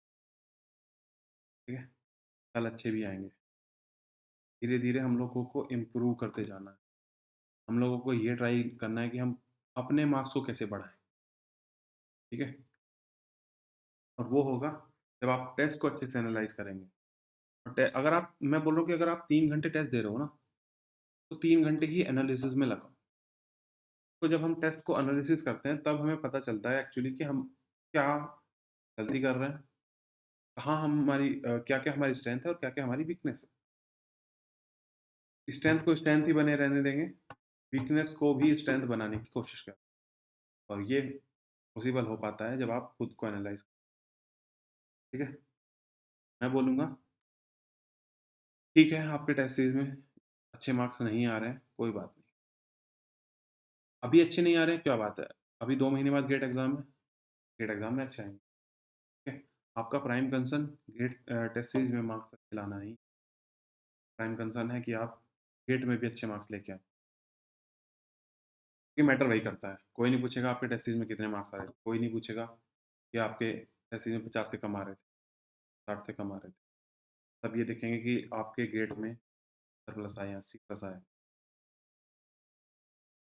ठीक है? कल अच्छे भी आएँगे। धीरे-धीरे हम लोगों को इम्प्रूव करते जाना है। हम लोगों को ये ट्राई करना है कि हम अपने मार्क्स को कैसे बढ़ाएँ, ठीक है? और वो होगा जब आप टेस्ट को अच्छे से एनालाइज़ करेंगे। और टे अगर आप मैं बोल रहा हूँ कि अगर आप 3 घंटे टेस्ट दे रहे हो ना, तो 3 घंटे ही एनालिसिस में लगाओ। तो जब हम टेस्ट को एनालिसिस करते हैं, तब हमें पता चलता है एक्चुअली कि हम क्या गलती कर रहे हैं, कहाँ हमारी क्या-क्या हमारी स्ट्रेंथ है और क्या-क्या हमारी वीकनेस है। स्ट्रेंथ को स्ट्रेंथ ही बने रहने देंगे, वीकनेस को भी स्ट्रेंथ बनाने की कोशिश करें और ये पॉसिबल हो पाता है जब आप खुद को एनालाइज़ ठीक है? मैं बोलूँगा, ठीक है, आपके टेस्ट सीरीज़ में अच्छे मार्क्स नहीं आ रहे हैं, कोई बात नहीं। अभी अच्छे नहीं आ रहे हैं, क्या बात है? अभी 2 महीने बाद गेट एग्ज़ाम है, गेट एग्ज़ाम में अच्छे आएँगे, ठीक है? आपका prime concern GATE test series में मार्क्स अच्छे लाना नहीं, प्राइम कंसर्न है कि आप गेट में भी अच्छे मार्क्स लेके आएँ। ये मैटर वही करता है, कोई नहीं पूछेगा आपके टेस्ट सीरीज़ में कितने मार्क्स आए थे, कोई नहीं पूछेगा कि आपके टेस्ट सीरीज़ में 50 से कम आ रहे थे, 60 से कम आ रहे थे। सब ये देखेंगे कि आपके गेट में 70 प्लस आए, 80 प्लस आए।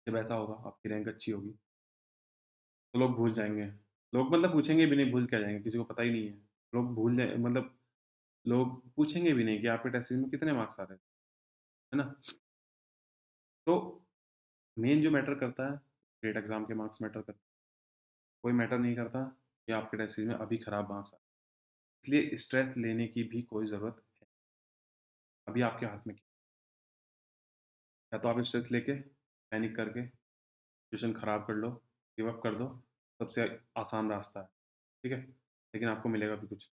जब ऐसा होगा, आपकी रैंक अच्छी होगी, तो लोग भूल जाएँगे। लोग मतलब पूछेंगे भी नहीं, भूल क्या जाएँगे, किसी को पता ही नहीं है। लोग भूल जाए मतलब लोग पूछेंगे भी नहीं कि आपके टेस्ट सीरीज़ में कितने मार्क्स आ रहे थे, है ना? तो मेन जो मैटर करता है, गेट एग्ज़ाम के मार्क्स मैटर करते हैं। कोई मैटर नहीं करता कि आपके टेस्ट सीरीज़ में अभी खराब मार्क्स आए। इसलिए स्ट्रेस लेने की भी कोई ज़रूरत है, अभी आपके हाथ में या तो आप स्ट्रेस लेके, पैनिक करके सिचुएशन ख़राब कर लो, गिव अप कर दो, सबसे आसान रास्ता है, ठीक है? लेकिन आपको मिलेगा भी कुछ।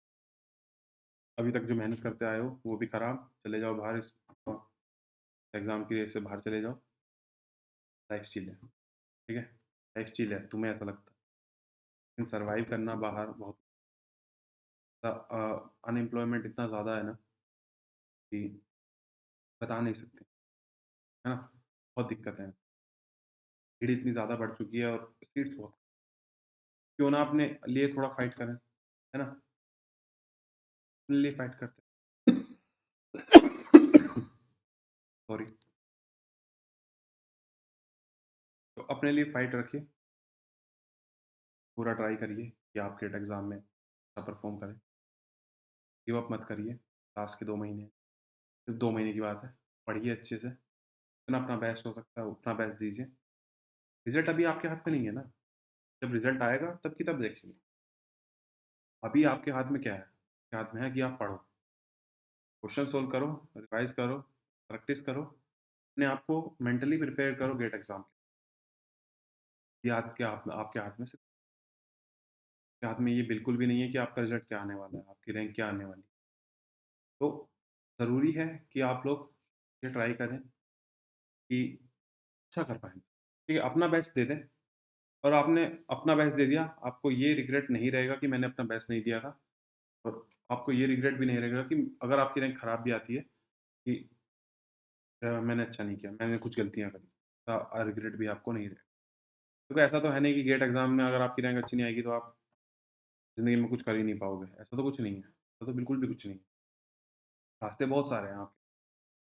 अभी तक जो मेहनत करते आए हो, वो भी खराब, चले जाओ बाहर इस एग्ज़ाम की रेस से बाहर चले जाओ, लाइफ़ चिल है, ठीक है? लाइफ़ चिल है, तुम्हें ऐसा लगता है। लेकिन सर्वाइव करना बाहर बहुत अनएम्प्लॉयमेंट इतना ज़्यादा है ना कि बता नहीं सकते, है ना? बहुत दिक्कत है। भीड़ इतनी ज़्यादा बढ़ चुकी है और सीट्स बहुत क्यों ना अपने लिए थोड़ा फाइट करें, है ना? अपने लिए फाइट करते हैं। सॉरी। तो अपने लिए फाइट रखिए, पूरा ट्राई करिए कि आप गेट एग्ज़ाम में अच्छा परफ़ॉर्म करें। गिव अप मत करिए, लास्ट के 2 महीने, सिर्फ़ 2 महीने की बात है। पढ़िए अच्छे से, जितना अपना बेस्ट हो सकता है उतना बेस्ट दीजिए। रिज़ल्ट अभी आपके हाथ में नहीं है ना, जब रिज़ल्ट आएगा तब की तब देखेंगे। अभी आपके हाथ में क्या है? आपके हाथ में है कि आप पढ़ो, क्वेश्चन सोल्व करो, रिवाइज़ करो, प्रैक्टिस करो, अपने आप को मेंटली प्रिपेयर करो गेट एग्ज़ाम के। ये आपके हाथ में सिर्फ़ आपके हाथ में ये बिल्कुल भी नहीं है कि आपका रिज़ल्ट क्या आने वाला है, आपकी रैंक क्या आने वाली है। तो ज़रूरी है कि आप लोग ये ट्राई करें कि अच्छा कर पाएँ। ठीक है, अपना बेस्ट दे दें, और आपने अपना बेस्ट दे दिया, आपको ये रिग्रेट नहीं रहेगा कि मैंने अपना बेस्ट नहीं दिया था, और आपको ये रिग्रेट भी नहीं रहेगा कि अगर आपकी रैंक खराब भी आती है कि मैंने अच्छा नहीं किया, मैंने कुछ गलतियाँ करी, रिग्रेट भी आपको नहीं रहेगा। क्योंकि ऐसा तो है नहीं कि गेट एग्ज़ाम में अगर आपकी रैंक अच्छी नहीं आएगी तो आप ज़िंदगी में कुछ कर ही नहीं पाओगे, ऐसा तो कुछ नहीं है, ऐसा तो बिल्कुल भी कुछ नहीं है। रास्ते बहुत सारे हैं आपके,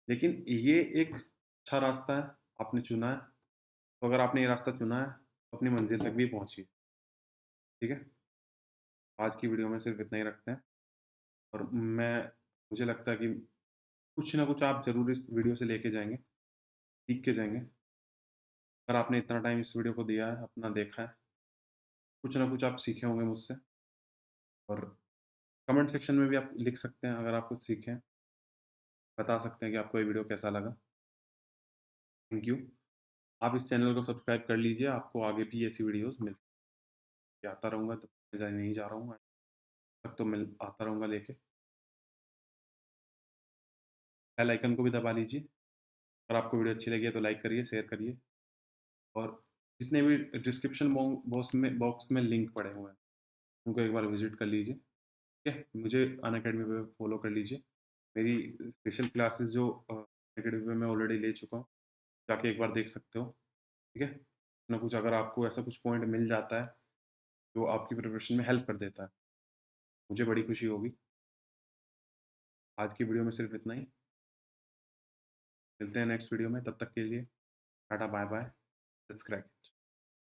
लेकिन ये एक अच्छा रास्ता है, आपने चुना है, तो अगर आपने ये रास्ता चुना है, तो अपनी मंज़िल तक भी पहुँचिए, ठीक है? आज की वीडियो में सिर्फ़ इतना ही रखते हैं, और मुझे लगता है कि कुछ ना कुछ आप ज़रूर इस वीडियो से लेके जाएँगे, सीख के जाएँगे। अगर आपने इतना टाइम इस वीडियो को दिया है, अपना देखा है, कुछ ना कुछ आप सीखे होंगे मुझसे, और कमेंट सेक्शन में भी आप लिख सकते हैं अगर आप कुछ सीखे हैं, बता सकते हैं कि आपको ये वीडियो कैसा लगा। Thank you. आप इस चैनल को सब्सक्राइब कर लीजिए, आपको आगे भी ऐसी वीडियोज़ आता रहूँगा, तो मैं नहीं जा रहा हूँ, तब तो मैं आता रहूँगा लेके। बेल आइकन को भी दबा लीजिए। अगर आपको वीडियो अच्छी लगी है तो लाइक करिए, शेयर करिए, और जितने भी डिस्क्रिप्शन बॉक्स में लिंक पड़े हुए हैं, उनको एक बार विज़िट कर लीजिए, ठीक है? मुझे अनअकैडमी पे फॉलो कर लीजिए। मेरी स्पेशल क्लासेस जो अनअकैडमी पे मैं ऑलरेडी ले चुका हूँ, जाके एक बार देख सकते हो, ठीक है? कुछ ना कुछ अगर आपको ऐसा कुछ पॉइंट मिल जाता है, जो आपकी प्रिपरेशन में हेल्प कर देता है, मुझे बड़ी खुशी होगी। आज की वीडियो में सिर्फ़ इतना ही। मिलते हैं नेक्स्ट वीडियो में, तब तक के लिए टाटा बाय-बाय, लेट्स क्रैक।